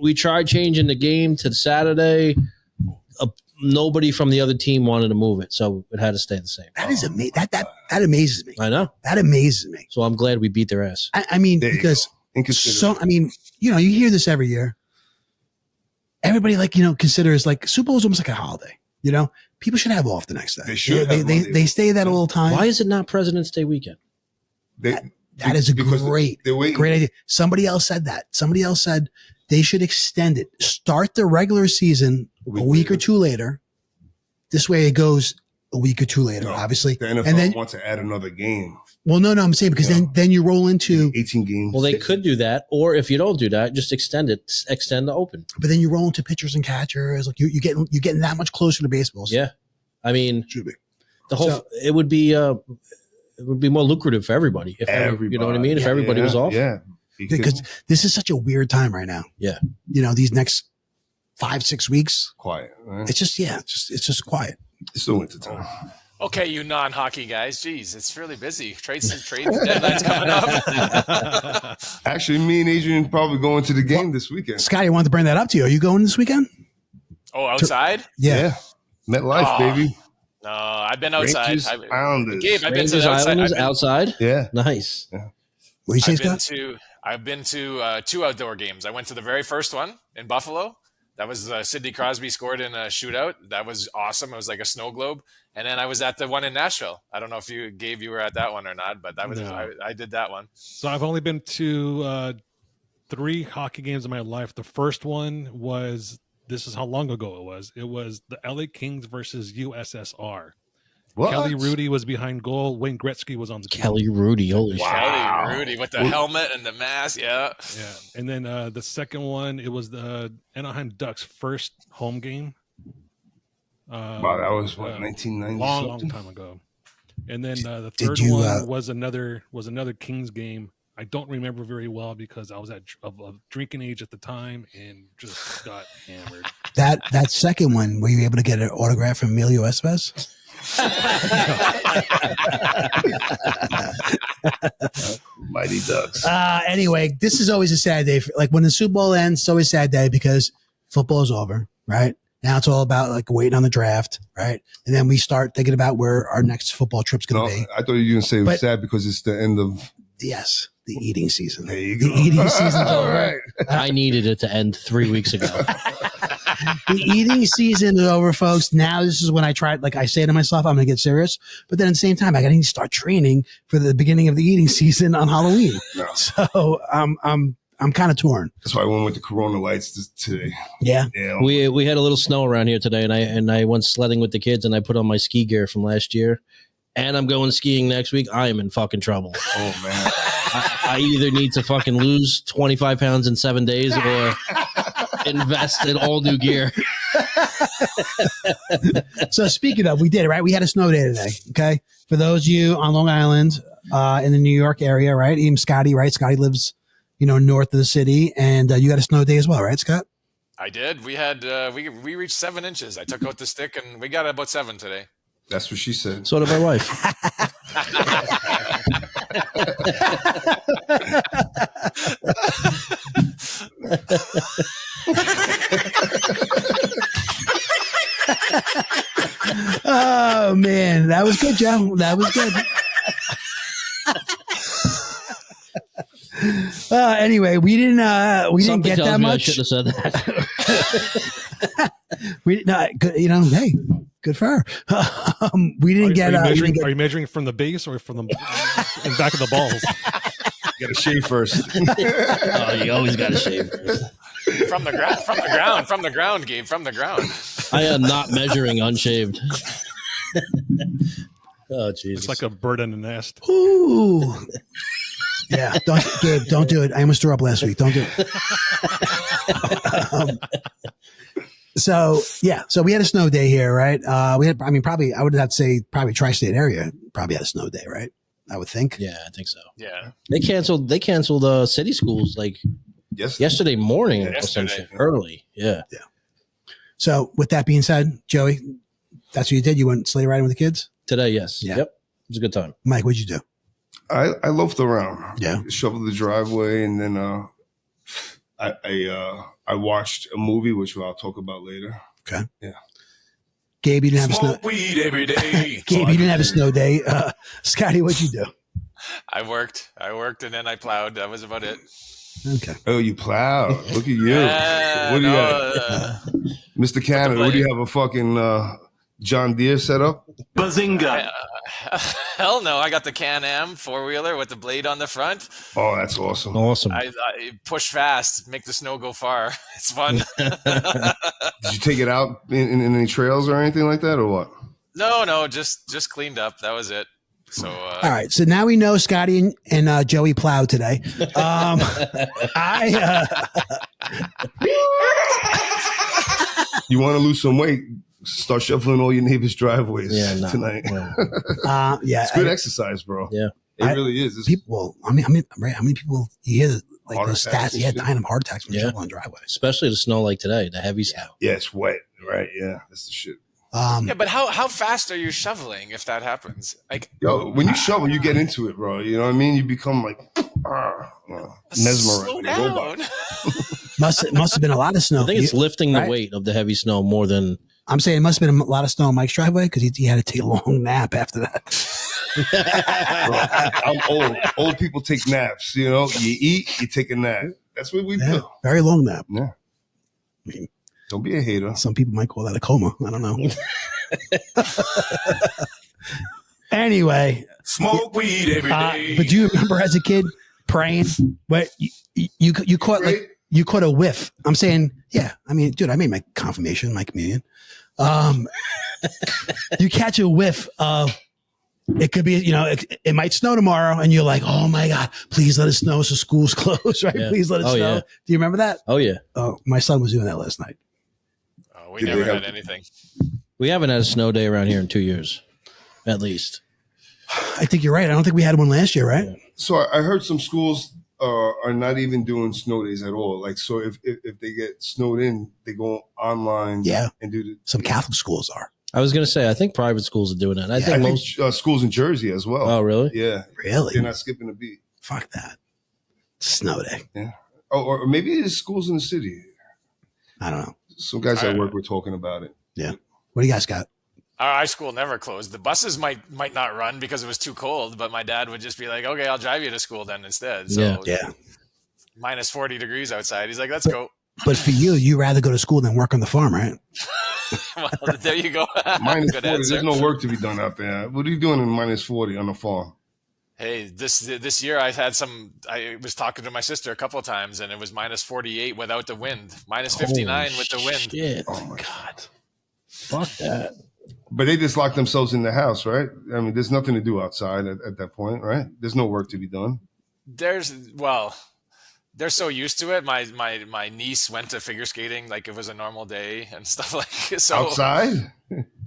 We tried changing the game to Saturday. Nobody from the other team wanted to move it, so it had to stay the same. That is amazing. That amazes me. I know. That amazes me. So I'm glad we beat their ass. I mean, because you hear this every year. Everybody considers Super Bowl is almost like a holiday. People should have off the next day. They should. They stay that a little time. Why is it not President's Day weekend? That is a great idea. Somebody else said that. Somebody else said they should extend it. Start the regular season a week or two later. This way it goes a week or two later, obviously. The NFL and then wants to add another game. Well, no, I'm saying because then you roll into 18 games. Well, they could do that, or if you don't do that, just extend the open. But then you roll into pitchers and catchers. Like you're getting that much closer to baseball. So. Yeah, I mean, should be it would be more lucrative for everybody. If everybody, you know what I mean? If everybody was off, because this is such a weird time right now. Yeah, these next 5-6 weeks, quiet. Right? It's just quiet. It's the winter time. Okay, you non-hockey guys. Jeez, it's really busy. Trade deadline's coming up. Actually, me and Adrian probably going to the game this weekend. Scotty, I wanted to bring that up to you. Are you going this weekend? Oh, outside? Yeah. MetLife, baby. No, I've been outside. Islanders. Gabe, I've been to Rangers the outside. Islanders outside. Yeah. Nice. Yeah. What you say, Scott? I've been to 2 outdoor games. I went to the very first one in Buffalo. That was Sidney Crosby scored in a shootout. That was awesome. It was like a snow globe. And then I was at the one in Nashville. I don't know if you were at that one or not, but that was I did that one. So I've only been to 3 hockey games in my life. The first one was, this is how long ago it was. It was the LA Kings versus USSR. What? Kelly Rudy was behind goal. Wayne Gretzky was on the team. Kelly Rudy, holy shit. Kelly Rudy with the helmet and the mask, yeah. And then the second one, it was the Anaheim Ducks' first home game. Wow, that was 1990. Long time ago. And then the third one was another Kings game. I don't remember very well because I was of drinking age at the time and just got hammered. That second one, were you able to get an autograph from Emilio Estevez? Mighty Ducks. Anyway, this is always a sad day. When the Super Bowl ends, it's always a sad day because football is over, right? Now it's all about waiting on the draft, right? And then we start thinking about where our next football trip's going to be. I thought you were going to say it was sad because it's the end of... Yes, the eating season. There you go. The eating season's over. Right. I needed it to end 3 weeks ago. The eating season is over, folks. Now this is when I try. I say to myself, I'm going to get serious. But then at the same time, I got to start training for the beginning of the eating season on Halloween. No. So I'm kind of torn. That's why I went with the Corona lights today. Yeah. We had a little snow around here today, and I went sledding with the kids, and I put on my ski gear from last year. And I'm going skiing next week. I am in fucking trouble. Oh man. I either need to fucking lose 25 pounds in 7 days or invest in all new gear. So speaking of, we did it, right? We had a snow day today. Okay. For those of you on Long Island, in the New York area, right? Even Scotty, right? Scotty lives, north of the city, and you got a snow day as well, right, Scott? I did. We had we reached 7 inches. I took out the stick and we got about 7 today. That's what she said. So did my wife. Oh man, that was good, Joe. That was good. Anyway, we didn't Something get tells that me I much. shouldn't have said that. We not good, hey, good for her. We didn't get. Are we you didn't get- measuring from the base or from the in back of the balls? Got to shave first. Oh, you always got to shave first. From the ground, Gabe, from the ground. I am not measuring unshaved. Oh, Jesus. It's like a bird in a nest. Ooh. Yeah, Gabe, don't do it. I almost threw up last week. Don't do it. So we had a snow day here, right? Probably, I would have to say probably tri-state area probably had a snow day, right? I would think. Yeah, I think so. Yeah. They canceled city schools like yesterday morning or some shit early. Yeah. Yeah. So with that being said, Joey, that's what you did. You went sleigh riding with the kids Today, yes. Yeah. Yep. It was a good time. Mike, what'd you do? I loafed around. Yeah. Shoveled the driveway, and then I watched a movie, which I'll talk about later. Okay. Yeah. Gabe, you didn't have a snow. Weed every day. Gabe, you didn't have a snow day. Scotty, what'd you do? I worked, and then I plowed. That was about it. Okay. Oh, you plowed. Look at you. Yeah, What do you no, have? Mr. Canada, what do you have, a fucking John Deere set up? Bazinga. hell no! I got the Can-Am four-wheeler with the blade on the front. Oh, that's awesome. Awesome. I push fast, make the snow go far. It's fun. Did you take it out in any trails or anything like that, or what? No, just cleaned up. That was it. So All right. So now we know Scotty and Joey plowed today. You want to lose some weight? Start shuffling all your neighbors' driveways tonight. Yeah. It's good exercise, bro. Yeah. It really is. People, I mean, right, how many people you hear like Heart the attacks stats? and Yeah, shit. dying of heart attacks from Yeah. shoveling driveway. Especially the snow like today, the heavy snow. Yeah, it's wet, right? Yeah, that's the shit. yeah, but how fast are you shoveling if that happens? Like, Yo, when you shovel, you get into it, bro. You know what I mean? You become like mesmerized. slow like a robot. down. Must have been a lot of snow. I think it's lifting right? the weight of the heavy snow more than. I'm saying it must have been a lot of snow on Mike's driveway because he had to take a long nap after that. Bro, I'm old. Old people take naps. You know, you eat, you take a nap. That's what we do. Very long nap. Yeah. I mean, Don't be a hater. some people might call that a coma. I don't know. Anyway, Smoke weed every day. but do you remember as a kid praying? What you caught like you caught a whiff. I'm saying, yeah. I mean, dude, I made my confirmation, my communion. You catch a whiff of. It could be, it might snow tomorrow, and you're like, "Oh my God, please let it snow so school's closed, right? Yeah. Please let it Oh, snow." yeah. Do you remember that? Oh, yeah. Oh, my son was doing that last night. Oh, we Did never they had have- anything. We haven't had a snow day around here in 2 years, at least. I think you're right. I don't think we had one last year, right? So I heard some schools are not even doing snow days at all. Like, so if they get snowed in, they go online and do the. Some Catholic schools are. I was going to say, I think private schools are doing that. And I Yeah. think I most. think schools in Jersey as well. Oh, really? Yeah. Really? They're not skipping a beat. Fuck that. Snow day. Yeah. Oh, or maybe it's schools in the city. I don't know. Some guys at work were talking about it. Yeah. What do you guys got? Our high school never closed. The buses might not run because it was too cold, but my dad would just be like, "Okay, I'll drive you to school then instead." So Yeah. minus 40 degrees outside. He's like, "Let's go." But for you rather go to school than work on the farm, right? Well, there you go. Minus Good 40. answer. There's no work to be done out there. What are you doing in minus 40 on the farm? Hey, this year I had some. I was talking to my sister a couple of times, and it was minus 48 without the wind, minus 59 with the wind. Shit. Oh my God. Fuck that. But they just lock themselves in the house, right? I mean, there's nothing to do outside at that point, right? There's no work to be done. They're so used to it. My niece went to figure skating like it was a normal day and stuff like so. Outside?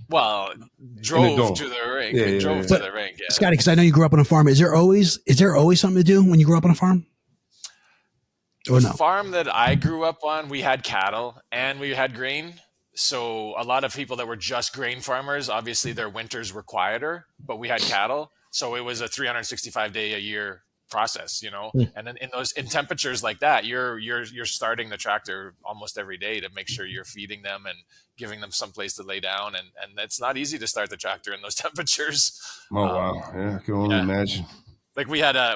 Well, dome. drove to the rink. Yeah, yeah, drove yeah. to the rink. Yeah. Scotty, because I know you grew up on a farm. Is there always something to do when you grew up on a farm? Or no? The farm that I grew up on, we had cattle and we had grain. So a lot of people that were just grain farmers, obviously their winters were quieter, but we had cattle. So it was a 365 day a year process, Mm. and then in temperatures like that, you're starting the tractor almost every day to make sure you're feeding them and giving them some place to lay down, and it's not easy to start the tractor in those temperatures. Oh wow, yeah, I can only Yeah. imagine. Like we had a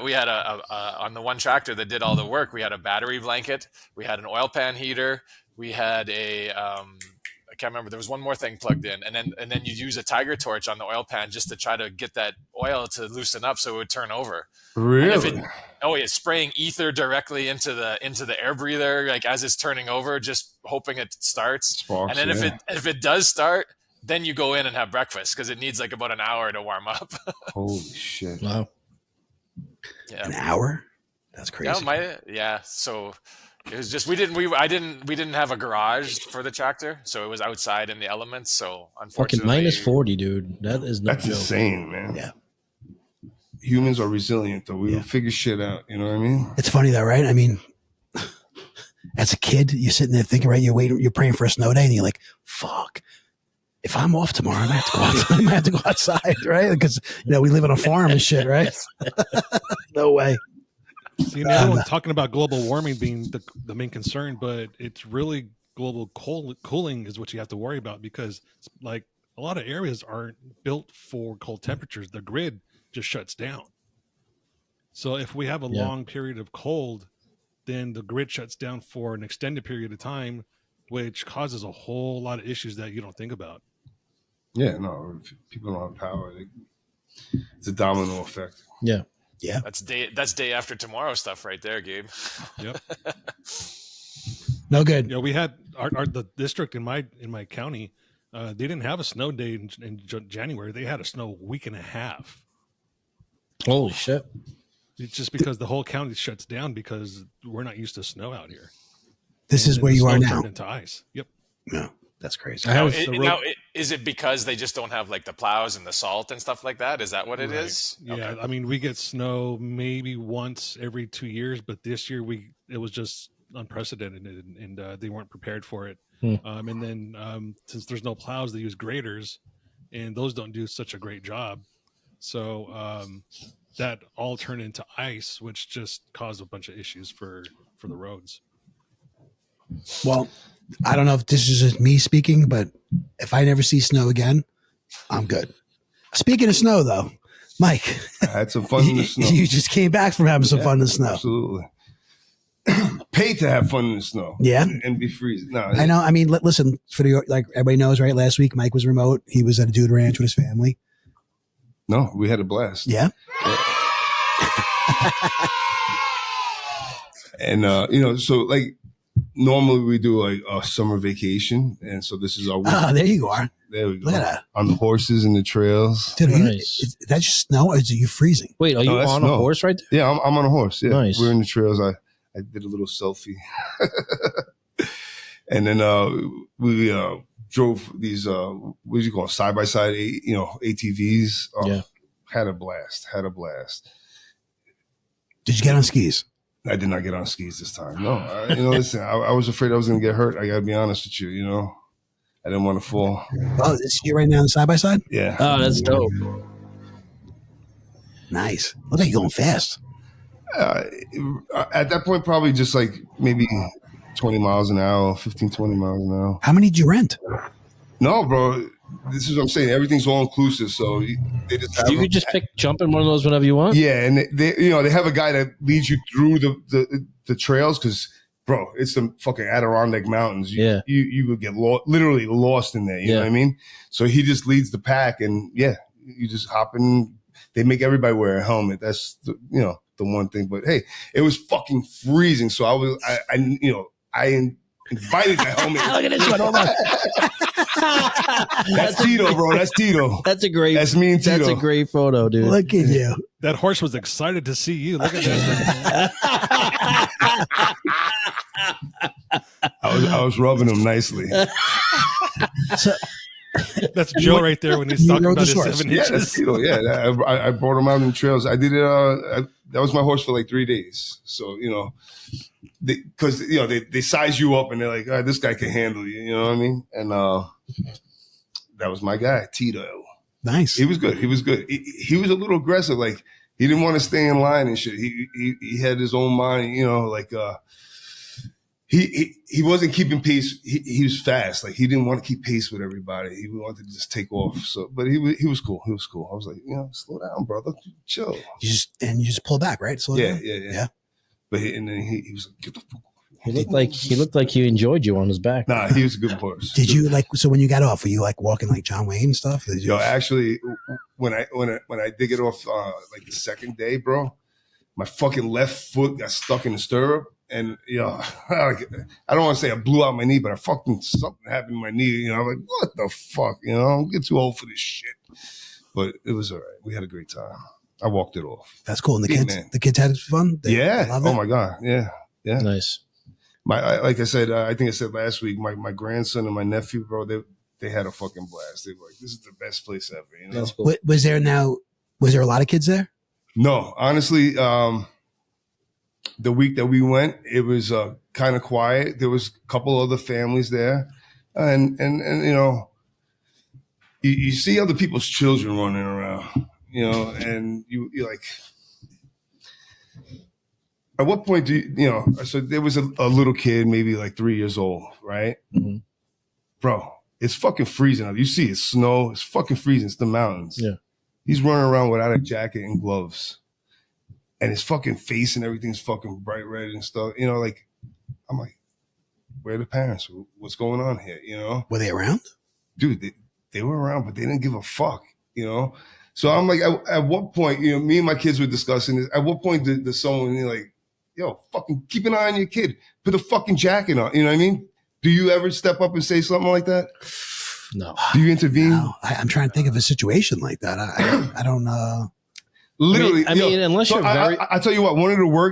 on the one tractor that did all the work, we had a battery blanket, we had an oil pan heater, we had a I can't remember, there was one more thing plugged in, and then you use a tiger torch on the oil pan just to try to get that oil to loosen up so it would turn over. Really? It's spraying ether directly into the air breather, like as it's turning over, just hoping it starts. Sparks, And then yeah. if it does start, then you go in and have breakfast because it needs like about an hour to warm up. Holy shit! Wow. Yeah. An hour? That's crazy. So it was just we didn't have a garage for the tractor, so it was outside in the elements. So Fucking unfortunately, -40, dude. That is no That's joke. insane, man. Yeah. Humans are resilient, though. We will figure shit out. You know what I mean? It's funny though, right? I mean, as a kid, you're sitting there thinking, right? You're praying for a snow day, and you're like, "Fuck! If I'm off tomorrow, I might have to go outside. I might have to go outside, right? Because we live on a farm and shit, right? No way." See, now everyone's talking about global warming being the main concern, but it's really global cooling is what you have to worry about, because like a lot of areas aren't built for cold temperatures. The grid just shuts down. So if we have a long period of cold, then the grid shuts down for an extended period of time, which causes a whole lot of issues that you don't think about. Yeah, no. If people don't have power, it's a domino effect. Yeah. Yeah. that's day after tomorrow stuff right there, Gabe. Yep. No good. We had the district in my county. They didn't have a snow day in January. They had a snow week and a half. Holy shit. It's just because the whole county shuts down because we're not used to snow out here. This And is then where the you are snow now. turned into ice. Yep. No, that's crazy. Is it because they just don't have like the plows and the salt and stuff like that? Is that what it is? Yeah. Okay. I mean, we get snow maybe once every 2 years, but this year it was just unprecedented, and they weren't prepared for it. And then since there's no plows, they use graders, and those don't do such a great job. So that all turned into ice, which just caused a bunch of issues for the roads. Well, I don't know if this is just me speaking, but if I never see snow again, I'm good. Speaking of snow, though, Mike, I had some fun in the snow. you just came back from having some fun in the snow. Absolutely. Paid to have fun in the snow. Yeah. And be freezing. No, I know. I mean, listen, like everybody knows, right? Last week, Mike was remote. He was at a dude ranch with his family. No, we had a blast. Yeah. And, so like normally we do like a summer vacation. And so this is our week. Ah, there you are. There we go. Look at that. On the horses and the trails. Dude, Nice. is that just snow or is you freezing? Wait, are you No, that's on a snow. horse right there? Yeah, I'm on a horse. Yeah. Nice. We're in the trails. I did a little selfie. And then we drove these what do you call them? Side by side ATVs. Yeah. Had a blast. Did you get on skis? I did not get on skis this time. No, listen, I was afraid I was going to get hurt. I got to be honest with you, I didn't want to fall. Oh, this you right now side by side? Yeah. Oh, that's dope. Nice. Look like you're going fast. At that point, probably just like maybe 20 miles an hour, 15, 20 miles an hour. How many did you rent? No, bro. This is what I'm saying. Everything's all inclusive. So they just have You could just jump in one of those whenever you want. Yeah, and they have a guy that leads you through the trails because, bro, it's the fucking Adirondack Mountains. You would get literally lost in there. You know what I mean? So he just leads the pack, and you just hop in. They make everybody wear a helmet. That's the one thing. But hey, it was fucking freezing. So I invited the helmet. Look at this one. Hold on. That's Tito, bro. That's Tito. That's a great. That's me and Tito. That's a great photo, dude. Look at you. That horse was excited to see you. Look at that. I was rubbing him nicely. So, That's Joe right there when he's You talking rode about the his shorts. 7 Yeah, that's inches. Tito. Yeah, I brought him out on the trails. I did it. That was my horse for like 3 days. So because they size you up and they're like, this guy can handle you. You know what I mean? And that was my guy, Tito. nice. He was good. He was a little aggressive. Like He didn't want to stay in line and shit. He had his own mind, you know, like he wasn't keeping pace. He was fast. Like he didn't want to keep pace with everybody. He wanted to just take off. So, but he was cool. He was cool. I was like, you know, slow down, brother. Chill. You just pull back, right? Slow down. Yeah. But and then he was like, get the fuck. He looked like he enjoyed you on his back. Nah, he was a good horse. Did you like? So when you got off, were you like walking like John Wayne and stuff? Yo, actually, when I did get off like the second day, bro, my fucking left foot got stuck in the stirrup, and I don't want to say I blew out my knee, but something happened to my knee. You know, I'm like, what the fuck? You know, I'm getting too old for this shit. But it was all right. We had a great time. I walked it off. That's cool. And the kids had fun. They loved it? Oh my god. Yeah. Nice. Like I said, I think I said last week, my grandson and my nephew, bro, they had a fucking blast. They were like, this is the best place ever. You know? That's cool. Was there a lot of kids there? No, honestly, the week that we went, it was kind of quiet. There was a couple other families there, and you know, you see other people's children running around, you know, and you're like, at what point do you know? So there was a little kid, maybe like 3 years old, right? Mm-hmm. Bro, it's fucking freezing out. You see it's snow. It's fucking freezing. It's the mountains. Yeah. He's running around without a jacket and gloves. And his fucking face and everything's fucking bright red and stuff. You know, like, I'm like, where are the parents? What's going on here? You know? Were they around? Dude, they were around, but they didn't give a fuck, you know? So I'm like, at what point, you know, me and my kids were discussing this. At what point did someone like, yo, fucking keep an eye on your kid. Put a fucking jacket on. You know what I mean? Do you ever step up and say something like that? No. Do you intervene? No. I'm trying to think of a situation like that. I don't know. Literally. I mean, unless you're very. I tell you what,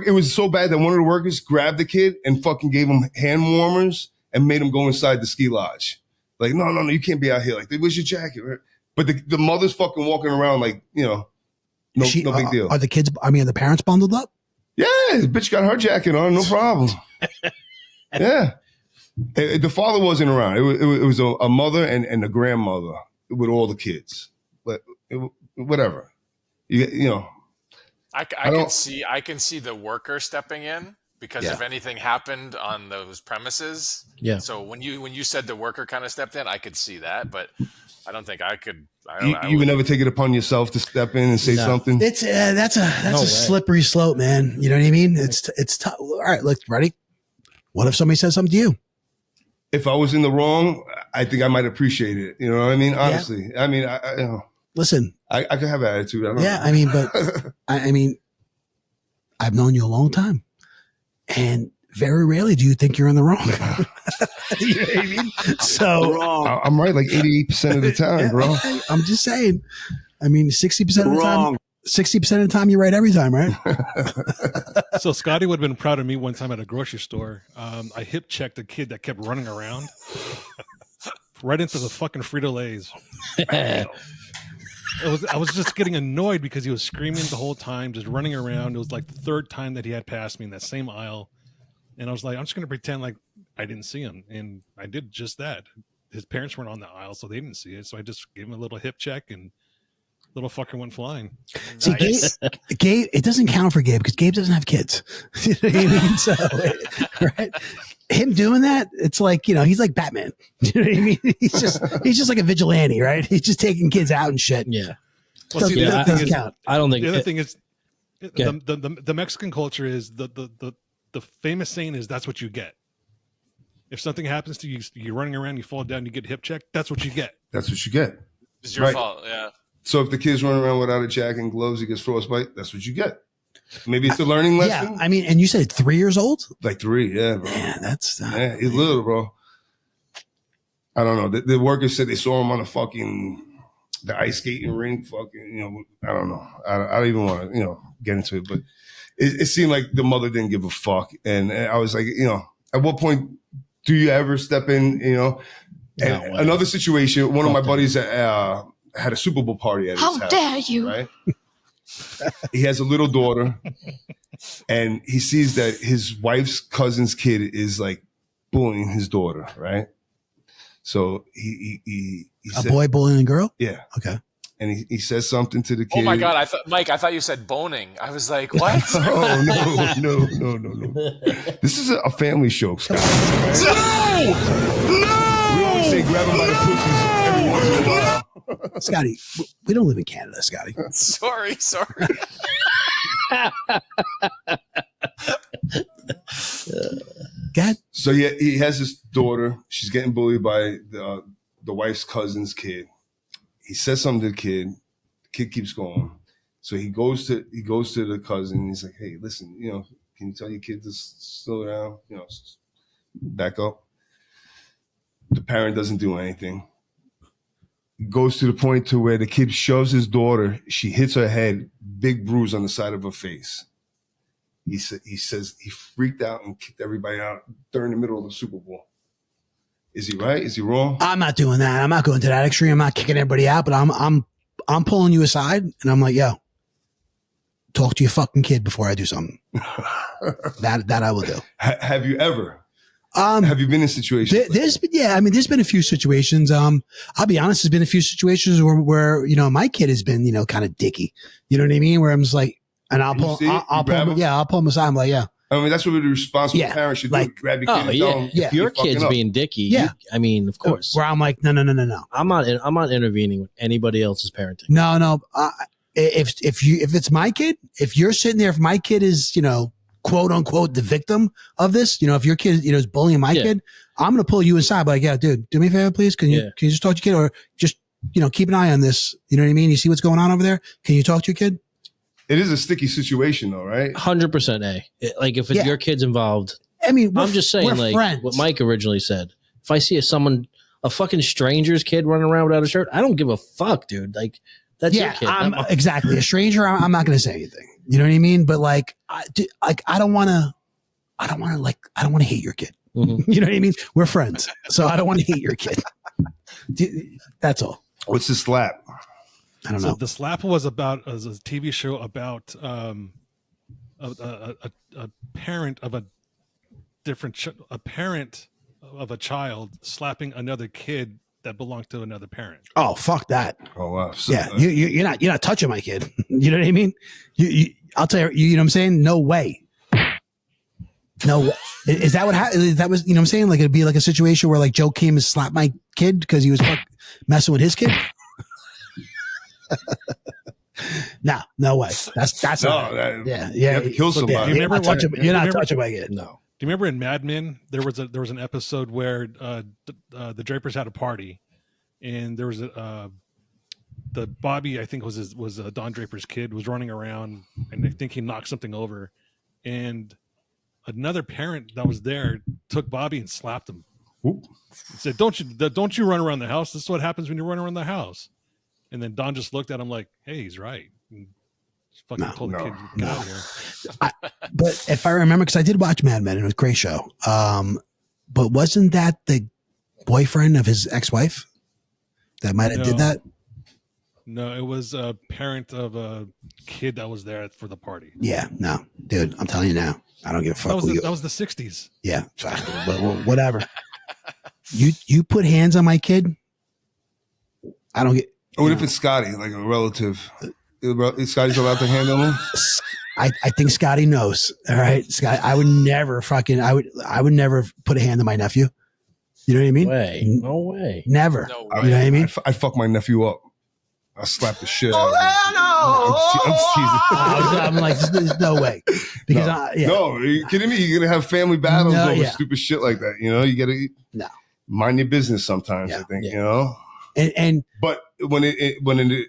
it was so bad that one of the workers grabbed the kid and fucking gave him hand warmers and made him go inside the ski lodge. Like, no, you can't be out here. Like, where's your jacket? Right? But the mother's fucking walking around like, you know, no big deal. Are the parents bundled up? Yeah, the bitch got her jacket on, no problem. Yeah. The father wasn't around. It was a mother and a grandmother with all the kids. But whatever. You know. I can see the worker stepping in because if anything happened on those premises. Yeah. So when you said the worker kind of stepped in, I could see that, but I don't think I could. You would never take it upon yourself to step in and say something. It's that's a slippery slope, man. You know what I mean? It's tough. All right, look, ready? What if somebody says something to you? If I was in the wrong, I think I might appreciate it. You know what I mean? Honestly, I mean, I you know, listen, I could have attitude. I don't know. I mean, but I mean, I've known you a long time, and very rarely do you think you're in the wrong. You know what I mean? So I'm right like 88% of the time, bro. I'm just saying. I mean, 60% of the time. 60% of the time, you're right every time, right? So Scotty would have been proud of me one time at a grocery store. I hip checked a kid that kept running around right into the fucking Frito-Lays. I was just getting annoyed because he was screaming the whole time, just running around. It was like the third time that he had passed me in that same aisle. And I was like, I'm just going to pretend like I didn't see him. And I did just that. His parents weren't on the aisle, so they didn't see it. So I just gave him a little hip check and little fucker went flying. See, nice. Gabe, it doesn't count for Gabe because Gabe doesn't have kids. You know what I mean? So, right? Him doing that, it's like, you know, he's like Batman. You know what I mean? He's just like a vigilante, right? He's just taking kids out and shit. Yeah. Well, see, the other thing is, I don't think the other thing is the Mexican culture is the famous saying is that's what you get. If something happens to you, you're running around, you fall down, you get hip checked. That's what you get. That's what you get. It's your fault. Yeah. So if the kid's running around without a jacket and gloves, he gets frostbite. That's what you get. Maybe it's a learning lesson. Yeah, I mean, and you said 3 years old? Like 3, yeah, bro. Yeah, that's he's little, bro. I don't know. The workers said they saw him on the ice skating rink. Fucking, you know, I don't know. I don't even want to, you know, get into it, but it seemed like the mother didn't give a fuck, and I was like, you know, at what point do you ever step in? You know, and another situation. One of my buddies had a Super Bowl party at his house. How dare you? Right? He has a little daughter, and he sees that his wife's cousin's kid is like bullying his daughter, right? So he a boy bullying a girl? Yeah. Okay. and he says something to the kid. Oh my God! Mike, I thought you said boning. I was like, what? Oh no. This is a family show, Scott. No! We always say grab him by the pussies every once in a while. Scotty, we don't live in Canada, Scotty. Sorry. Go ahead. So yeah, he has this daughter. She's getting bullied by the wife's cousin's kid. He says something to the kid. The kid keeps going. So he goes to the cousin. He's like, "Hey, listen, can you tell your kid to slow down? Back up." The parent doesn't do anything. It goes to the point to where the kid shoves his daughter. She hits her head, big bruise on the side of her face. He says he freaked out and kicked everybody out during the middle of the Super Bowl. Is he right? Is he wrong? I'm not doing that. I'm not going to that extreme. I'm not kicking everybody out, but I'm pulling you aside and I'm like, yo, talk to your fucking kid before I do something. that I will do. Have you ever? Have you been in situations? There's been a few situations. I'll be honest, there's been a few situations where my kid has been, kind of dicky. You know what I mean? Where I'm just like, and I'll pull him aside. I'm like, yeah. I mean, that's what the responsible parents should do. Grab your kid and tell him, if your kid's being dicky, of course. Where I'm like, no. I'm not intervening with anybody else's parenting. No. If it's my kid, if you're sitting there, if my kid is, quote unquote, the victim of this, if your kid, is bullying my kid, I'm going to pull you aside. Like, yeah, dude, do me a favor, please. Can you just talk to your kid or just, keep an eye on this? You know what I mean? You see what's going on over there? Can you talk to your kid? It is a sticky situation though, right? 100% Like if your kid's involved, I mean, I'm just saying like friends. what Mike originally said. If I see a fucking stranger's kid running around without a shirt, I don't give a fuck, dude. Like that's your kid. Exactly. A stranger, I'm not going to say anything. You know what I mean? But like, I don't want to hate your kid. Mm-hmm. You know what I mean? We're friends. So I don't want to hate your kid. That's all. What's the slap? I don't know. The slap was a TV show about a parent of a parent of a child slapping another kid that belonged to another parent. Oh, fuck that. Oh wow. So, yeah, you're not touching my kid. You know what I mean? I'll tell you. You know what I'm saying? No way. No. Is that what happened? That was, you know what I'm saying? Like it'd be like a situation where like Joe came and slapped my kid because he was messing with his kid. No way. That's not. Yeah. You have to kill somebody. You're not touching my kid. No. Do you remember in Mad Men there was an episode where the Drapers had a party, and there was the Bobby, I think was Don Draper's kid, was running around, and I think he knocked something over, and another parent that was there took Bobby and slapped him. Oop. He said, "Don't you run around the house? This is what happens when you run around the house." And then Don just looked at him like, "Hey, he's right." And just fucking told the kid, "Get out of here." But if I remember, because I did watch Mad Men, and it was a great show. But wasn't that the boyfriend of his ex-wife that might have did that? No, it was a parent of a kid that was there for the party. Yeah, no, dude, I'm telling you now, I don't give a fuck. That was the 60s. Yeah, but whatever. You put hands on my kid, I don't get. What if it's Scotty, like a relative? Is Scotty's allowed to handle him? I think Scotty knows. All right, Scotty. I would never put a hand on my nephew. You know what I mean? No way. Never. No way. You know what I mean? I fuck my nephew up. I slap the shit out of him. I'm teasing. I'm like, there's no way. Because no, are you kidding me? You're gonna have family battles over stupid shit like that. You gotta mind your business sometimes. I think And but when it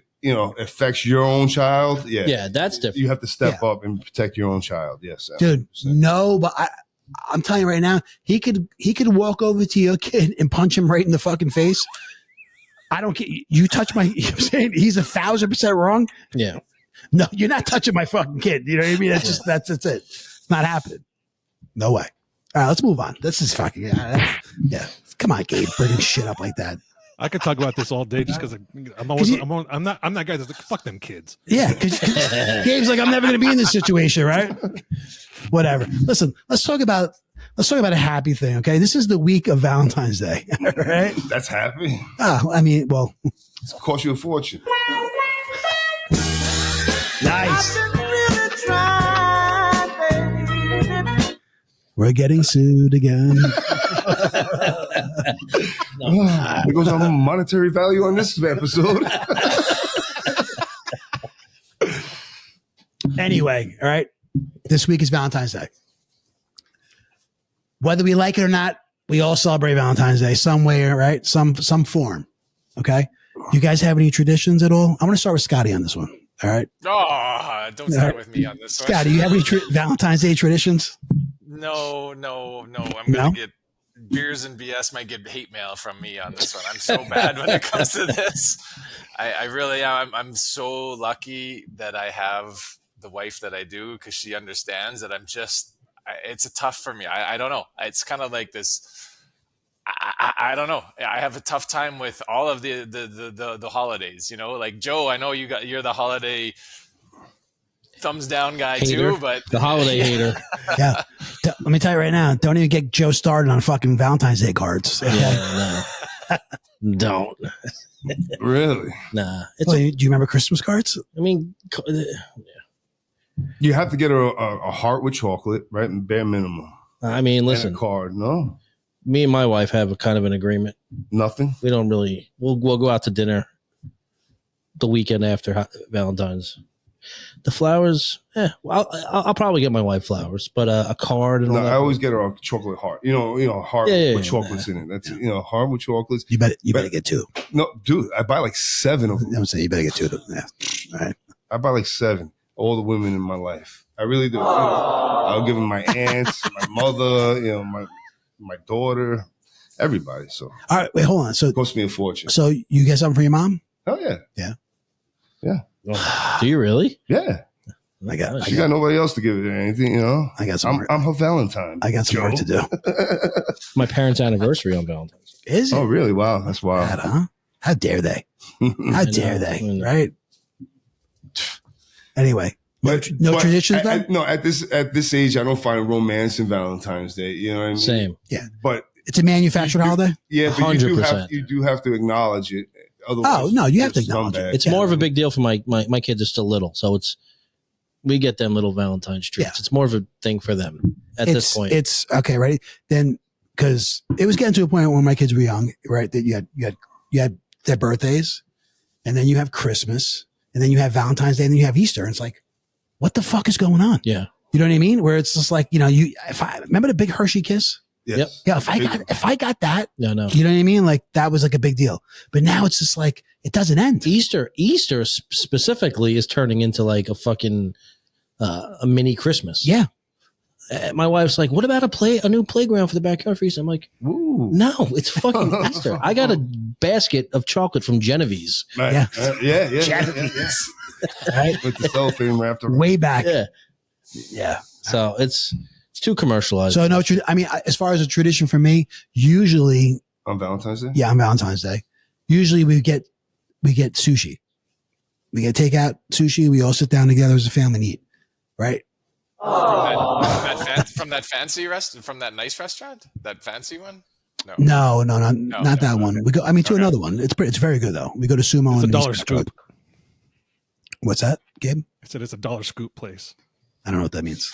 affects your own child, that's different. You have to step up and protect your own child. Yes, 100%. Dude. No, but I'm telling you right now, he could walk over to your kid and punch him right in the fucking face. I don't get you touch my. You know what I'm saying he's 1,000% wrong. Yeah. No, you're not touching my fucking kid. You know what I mean? That's it. It's not happening. No way. All right, let's move on. This is fucking yeah. Come on, Gabe, bringing shit up like that. I could talk about this all day just because I'm that guy that's like, fuck them kids. Yeah, because Gabe's like, I'm never going to be in this situation, right? Whatever. Listen, let's talk about a happy thing, okay? This is the week of Valentine's Day, right? That's happy. Oh, I mean, well, It's cost you a fortune. chance. We're getting sued again. There goes our monetary value on this episode. Anyway, all right. This week is Valentine's Day. Whether we like it or not, we all celebrate Valentine's Day some way, right? Some form. Okay. You guys have any traditions at all? I'm going to start with Scotty on this one. All right. Oh, don't start with me on this one. Scotty, you have any Valentine's Day traditions? No. I'm going to get Beers and BS might get hate mail from me on this one. I'm so bad when it comes to this. I really am. I'm so lucky that I have the wife that I do, because she understands that it's tough for me. I don't know. It's kind of like this. I don't know. I have a tough time with all of the holidays, like Joe, I know you're the holiday thumbs down guy hater. Too, but the holiday hater. Yeah. Let me tell you right now, don't even get Joe started on fucking Valentine's Day cards. Okay? Yeah, no. Don't. Really? Nah. Do you remember Christmas cards? I mean, You have to get a heart with chocolate, right? And bare minimum. I mean, listen. And a card, no? Me and my wife have a kind of an agreement. Nothing? We don't really. We'll go out to dinner the weekend after Valentine's. The flowers, I'll probably get my wife flowers, but a card and all that. I always get her a chocolate heart. Heart with chocolates in it. That's heart with chocolates. You better get two. No, dude, I buy like 7 of them. I'm saying you better get two of them. Yeah. All right. I buy like 7. All the women in my life, I really do. I'll give them my aunts, my mother, my daughter, everybody. So all right, wait, hold on. So it cost me a fortune. So you get something for your mom? Oh yeah, yeah. Oh, do you really? Yeah. She got nobody else to give it anything, I got some. I'm her Valentine. I got some work to do. My parents' anniversary on Valentine's. Is it? Oh really? Wow, that's wild. That, huh? How dare they? How dare they? Right? Anyway, no traditions. At this age, I don't find romance in Valentine's Day. You know what I mean? Same. Yeah, but it's a manufactured holiday. Yeah, but 100%. you do have to acknowledge it. Otherwise, no, you have to acknowledge it. It's more of a big deal for my kids are still little, so we get them little Valentine's treats. Yeah. It's more of a thing for them at this point. It's okay, right? Then because it was getting to a point when my kids were young, right? That you had their birthdays, and then you have Christmas, and then you have Valentine's Day, and then you have Easter. And it's like, what the fuck is going on? Yeah, you know what I mean? Where it's just like, if I remember the big Hershey kiss. Yes. Yeah. If I got that, no, you know what I mean? Like that was like a big deal. But now it's just like it doesn't end. Easter specifically is turning into like a fucking a mini Christmas. Yeah. My wife's like, "What about a new playground for the backyard for Easter?" I'm like, "Ooh, no, it's fucking Easter. I got a basket of chocolate from Genevieve's." Right. Yeah, Genevieve's. Right, with the cellophane wrapped around. Way back. Yeah. So it's too commercialized. So no, as far as a tradition for me, usually on Valentine's Day. Yeah, on Valentine's Day, usually we get sushi. We get takeout sushi. We all sit down together as a family and eat. Right. From that fancy from that nice restaurant, that fancy one. No, not that one. We go. To another one. It's very good though. We go to Sumo. It's a Dollar Scoop. What's that, Gabe? I said it's a Dollar Scoop place. I don't know what that means.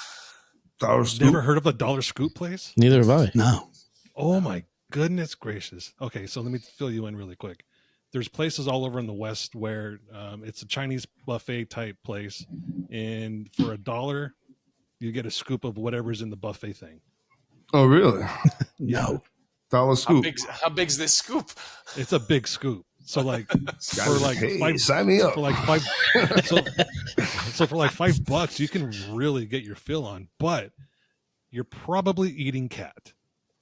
Dollar Scoop. Never heard of the Dollar Scoop place? Neither have I. No. Oh my goodness gracious. Okay, so let me fill you in really quick. There's places all over in the West where it's a Chinese buffet type place, and for $1, you get a scoop of whatever's in the buffet thing. Oh, really? No. Dollar Scoop. How big's this scoop? It's a big scoop. So like sign me up. For like so for like $5, you can really get your fill on, but you're probably eating cat.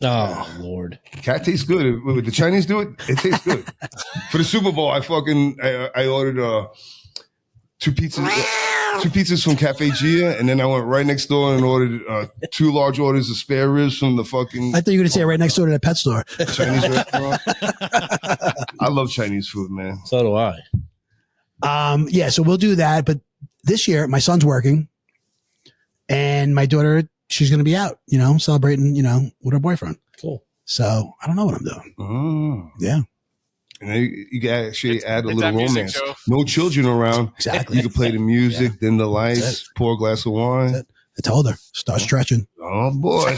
Oh Lord, cat tastes good. When the Chinese do it, it tastes good. For the Super Bowl, I ordered 2 pizzas from Cafe Gia, and then I went right next door and ordered 2 large orders of spare ribs from the fucking. I thought you were going to say right next door to the pet store. Chinese restaurant. I love Chinese food, man. So do I. Yeah, so we'll do that. But this year, my son's working, and my daughter, she's going to be out, celebrating, with her boyfriend. Cool. So I don't know what I'm doing. Oh. Yeah. And then you can actually add a Hit little that music, romance. Joe. No children around. Exactly. You can play the music, then the That's lights, pour a glass of wine. That's I told her, start stretching. Oh boy.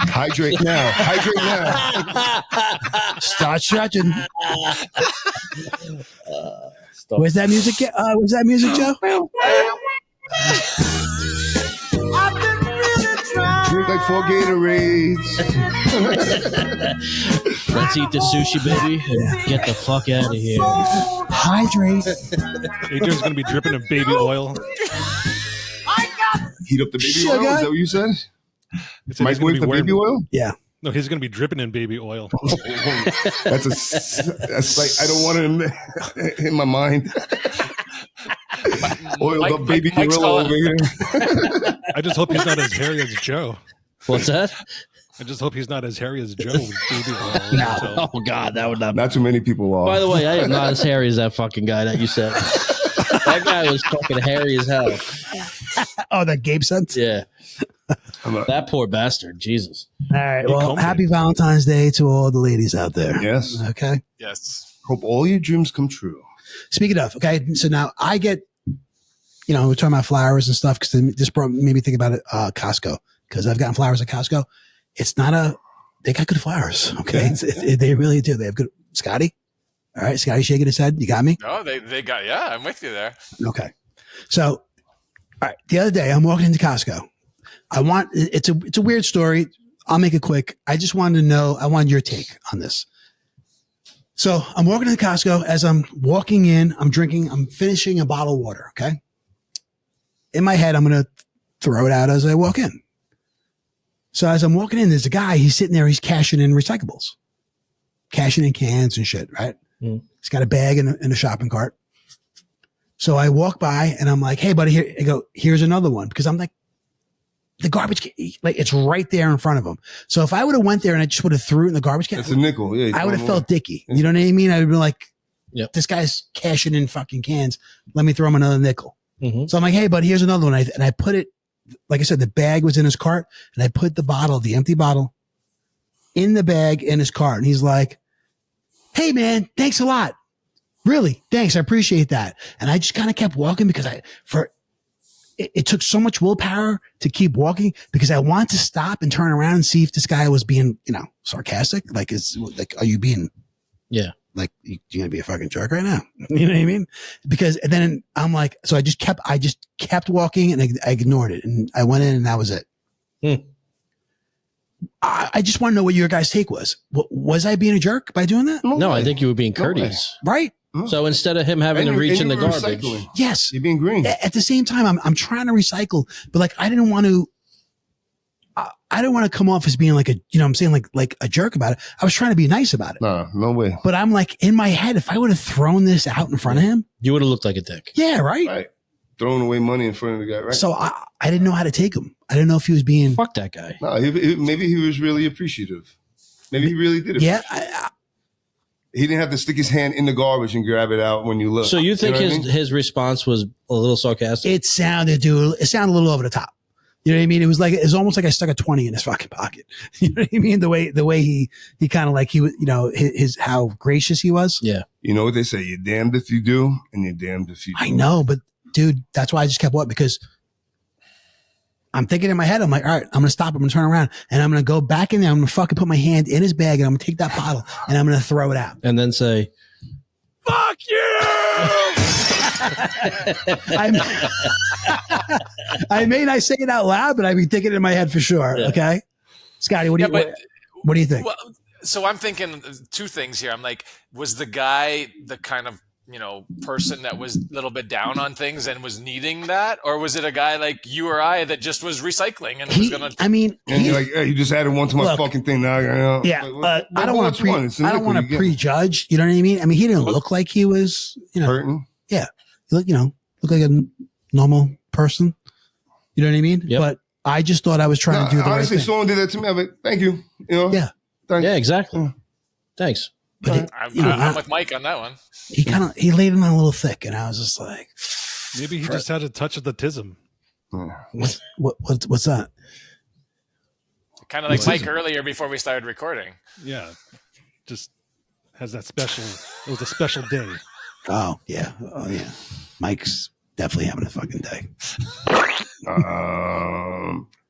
Hydrate now. Hydrate now. Start stretching. Where's that music? Where's that music, Joe? Drink like 4 Gatorades. Let's eat the sushi, baby, and get the fuck out of here. Hydrate. Adrian's going to be dripping in baby oil. Heat up the baby Sugar. oil. Is that what you said? It said he's gonna Microwave be the wearing- baby oil? Yeah. No, he's going to be dripping in baby oil. That's like, I don't want it in my mind. Oiled up baby Mike's gorilla over here. I just hope he's not as hairy as Joe. What's that? I just hope he's not as hairy as Joe with baby oil. No. So, Oh God, that would not. Not too many people are. By the way, I am not as hairy as that fucking guy that you said. That guy was fucking hairy as hell. Oh, that Gabe sent? Yeah, I'm not- that poor bastard. Jesus. All right. You Well, combed happy it. Valentine's Day to all the ladies out there. yes. Okay. Yes. Hope all your dreams come true. Speaking of, okay, so now I get, we're talking about flowers and stuff because this made me think about it, Costco, because I've gotten flowers at Costco. It's not they got good flowers, okay? They really do. They have good, Scotty? All right, Scotty shaking his head. You got me? No, they got, yeah, I'm with you there. Okay. So, all right, the other day I'm walking into Costco. It's a weird story. I'll make it quick. I just wanted to know, I wanted your take on this. So I'm walking into Costco. As I'm walking in, I'm finishing a bottle of water. Okay. In my head, I'm going to throw it out as I walk in. So as I'm walking in, there's a guy, he's sitting there, he's cashing in recyclables, cashing in cans and shit, right? Mm. He's got a bag and a shopping cart. So I walk by and I'm like, hey, buddy, here, I go, here's another one. Because I'm like, the garbage can, like, it's right there in front of him. So if I would have went there and I just would have threw it in the garbage can, That's a nickel. Yeah, I would have felt dicky. You know what I mean? I would be like, Yep. this guy's cashing in fucking cans. Let me throw him another nickel. Mm-hmm. So I'm like, hey, buddy, here's another one. And I put it, like I said, the bag was in his cart and I put the empty bottle in the bag in his cart. And he's like, hey man, thanks a lot. Really? Thanks. I appreciate that. And I just kind of kept walking because it took so much willpower to keep walking because I wanted to stop and turn around and see if this guy was being, sarcastic. Like, are you being, Yeah. like, you gonna be a fucking jerk right now? You know what I mean? Because then I'm like, so I just kept walking and I ignored it. And I went in and that was it. Hmm. I just want to know what your guys' take was. Was I being a jerk by doing that? No, I way. think you were being No way. courtious. Right? So instead of him having to reach in the you're garbage, recycling. Yes. You're being green. At the same time, I'm trying to recycle, but like, I didn't want to, I don't want to come off as being like I'm saying like a jerk about it. I was trying to be nice about it, Nah, no way. but I'm like in my head, if I would have thrown this out in front of him, you would have looked like a dick. yeah, right. Right. Throwing away money in front of the guy, right? So I didn't know how to take him. I didn't know if he was being, Fuck that guy. No, maybe he was really appreciative. Maybe he really did it. yeah. He didn't have to stick his hand in the garbage and grab it out when you look. So you think know what I mean? his response was a little sarcastic? It sounded a little over the top. You know what I mean? It was almost like I stuck a 20 in his fucking pocket. You know what I mean? The way he kind of like he was, his how gracious he was. Yeah. You know what they say? You're damned if you do, and you're damned if you I don't. know, but dude, that's why I just kept walking because I'm thinking in my head, I'm like, all right, I'm going to stop. I'm going to turn around and I'm going to go back in there. I'm going to fucking put my hand in his bag and I'm going to take that bottle and I'm going to throw it out. And then say, Fuck you! I may not say it out loud, but I'd be thinking it in my head for sure. Yeah. Okay. Scotty, what do you think? Well, so I'm thinking two things here. I'm like, was the guy the kind of person that was a little bit down on things and was needing that, or was it a guy like you or I that just was recycling and was gonna? And you're like, hey, you just added one to my Look, fucking thing now. yeah, I don't want to I don't want to prejudge. You know what I mean? I mean, he didn't look like he was, hurting. Yeah, look like a normal person. You know what I mean? Yep. But I just thought I was trying to do the honestly, right thing. someone did that to me. I'm like, thank you. Yeah. Thanks. yeah, exactly. Yeah. Thanks. But I'm with Mike on that one. he laid it on a little thick, and I was just like, Maybe he just had a touch of the tism. what's that? Kind of like Mike earlier before we started recording. Yeah. Just has that special. It was a special day. Oh yeah. Mike's definitely having a fucking day.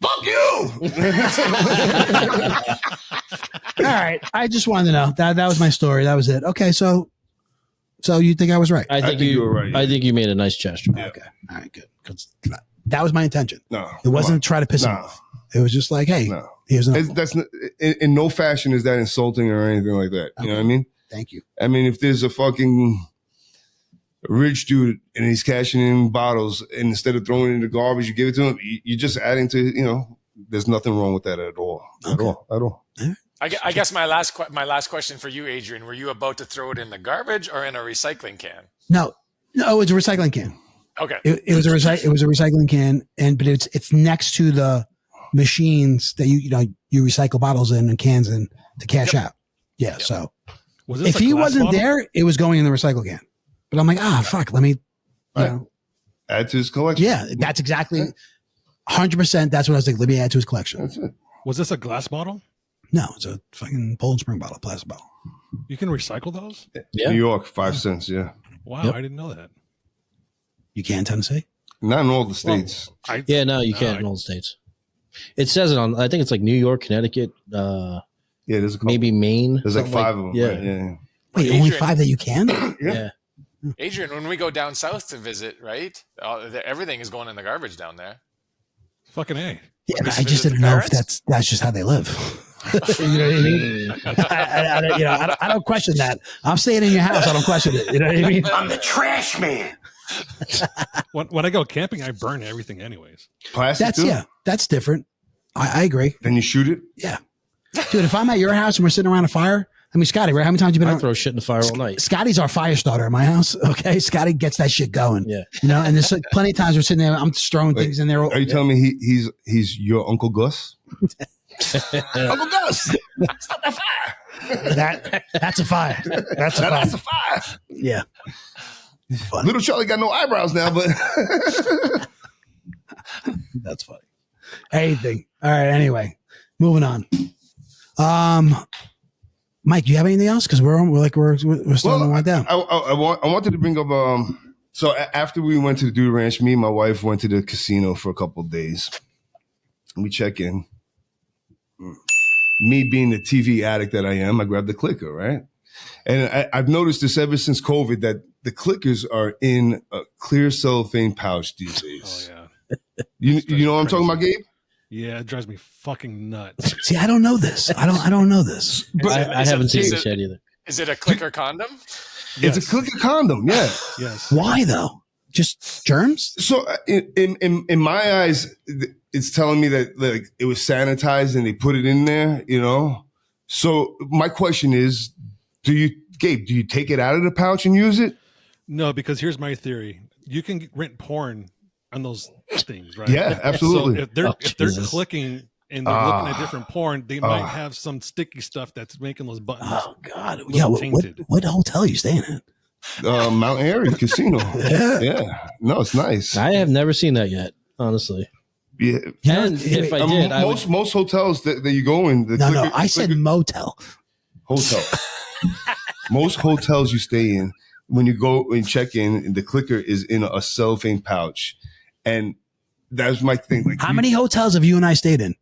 Fuck you. All right. I just wanted to know that was my story. That was it. Okay. So you think I was right? I think you were right. I think you made a nice gesture. Yeah. Okay. All right. Good. 'Cause that was my intention. No, It wasn't to try to piss him Nah. off. It was just like, hey, No. here's an That's in no fashion is that insulting or anything like that. You know what I mean? Thank you. I mean, if there's a fucking rich dude and he's cashing in bottles and instead of throwing it in the garbage, you give it to him, you're just adding to, there's nothing wrong with that at all. Okay. At all. I guess my last question for you, Adrian, were you about to throw it in the garbage or in a recycling can? No, it's a recycling can. Okay. It was a recycling can, but it's next to the machines that you recycle bottles in and cans in to cash out. Yeah. Yep. So Was this if a he glass wasn't bottle? there, it was going in the recycle can. But I'm like, fuck, let me, Add to his collection. yeah, that's exactly 100%. That's what I was like. Let me add to his collection. That's it. Was this a glass bottle? No, it's a fucking Poland Spring bottle, plastic bottle. You can recycle those? Yeah. New York, 5 cents. Yeah. Wow, Yep. I didn't know that. You can, Tennessee? Not in all the states. Yeah, no, you can't in all the states. It says it on. I think it's like New York, Connecticut, Yeah, there's a couple. maybe Maine. There's like something 5 of them. Yeah, Right? Yeah. Wait, Adrian- only 5 that you can? yeah. Adrian, when we go down south to visit, right? Everything is going in the garbage down there. Fucking A. Yeah, We I just visit didn't the know if parents? that's just how they live. You know what I mean? I don't question that. I'm staying in your house. I don't question it. You know what I mean? I'm the trash man. When I go camping, I burn everything anyways. Plastic too? That's different. I agree. Then you shoot it? Yeah, dude. If I'm at your house and we're sitting around a fire, I mean, Scotty, right? How many times you been I on? throw shit in the fire all night. Scotty's our fire starter at my house. Okay, Scotty gets that shit going. Yeah. And there's like plenty of times we're sitting there. I'm just throwing Wait, things in there. Are you telling me he's your Uncle Gus? Uncle Gus! Stop that fire! That's a fire. That's a fire. That's a fire! Yeah. Funny. Little Charlie got no eyebrows now, but That's funny. Anything. All right. Anyway, moving on. Mike, do you have anything else? Because we're starting to wind down. I wanted to bring up so after we went to the Dude Ranch, me and my wife went to the casino for a couple of days. We check in. Me being the TV addict that I am, I grabbed the clicker, right? And I've noticed this ever since COVID that the clickers are in a clear cellophane pouch these Oh days. yeah. You know what I'm talking about, Gabe? Yeah, it drives me fucking nuts. See, I don't know this. I don't know this. But I haven't seen is this it- yet either. Is it a clicker condom? it's a clicker condom, yeah. Yes. Why though? Just germs? So in my eyes, it's telling me that like it was sanitized and they put it in there, So my question is, Gabe, do you take it out of the pouch and use it? No, because here's my theory. You can rent porn on those things, right? Yeah, absolutely. So if they're Jesus. clicking and they're looking at different porn, they might have some sticky stuff that's making those buttons. Oh God. little Yeah. tainted. What hotel are you staying at? Mount Airy Casino. Yeah. Yeah. No, it's nice. I have never seen that yet, honestly. Yeah. You know, And if I did, I would, most hotels that you go in, no, I said motel. hotel. Most hotels you stay in, when you go and check in, the clicker is in a cellophane pouch, and that's my thing. Like, How many hotels have you and I stayed in?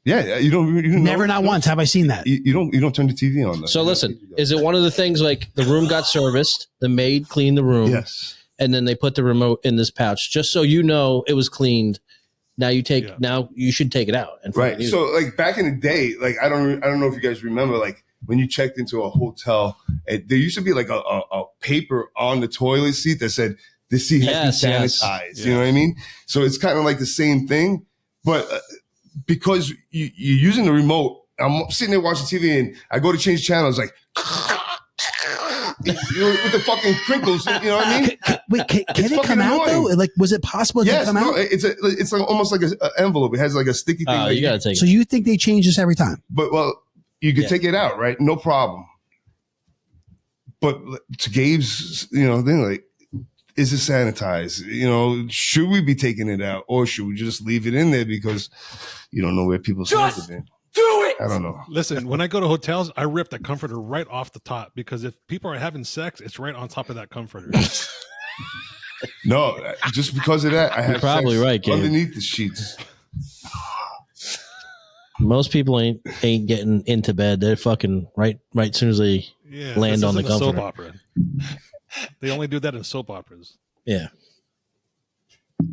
Yeah, you don't Never, not once have I seen that. You don't turn the TV on. so listen, is it one of the things like the room got serviced, the maid cleaned the room, Yes. and then they put the remote in this pouch just so you know it was cleaned. Now you should take it out and Right. fucking use So like back in the day, like I don't know if you guys remember, like when you checked into a hotel, there used to be like a paper on the toilet seat that said the seat has been Yes, sanitized. yes. You know what I mean? So it's kind of like the same thing, but because you're using the remote, I'm sitting there watching TV and I go to change channels, like with the fucking crinkles. You know what I mean? Wait, can It's it come fucking out annoying. though? Like, was it possible it Yes. to come No, out? it's like almost like an envelope. It has like a sticky thing. Oh, like you got to take So it. you think they change this every time? But you could Yeah. take it out, right? No problem. But to Gabe's, thing, like, is it sanitized? Should we be taking it out, or should we just leave it in there because you don't know where people's hands have been? Do it. I don't know. Listen, when I go to hotels, I rip the comforter right off the top because if people are having sex, it's right on top of that comforter. No, just because of that, I have probably sex right, Gabe. underneath the sheets. Most people ain't getting into bed. They're fucking right as soon as they land this on the isn't a soap comforter. opera. They only do that in soap operas. Yeah.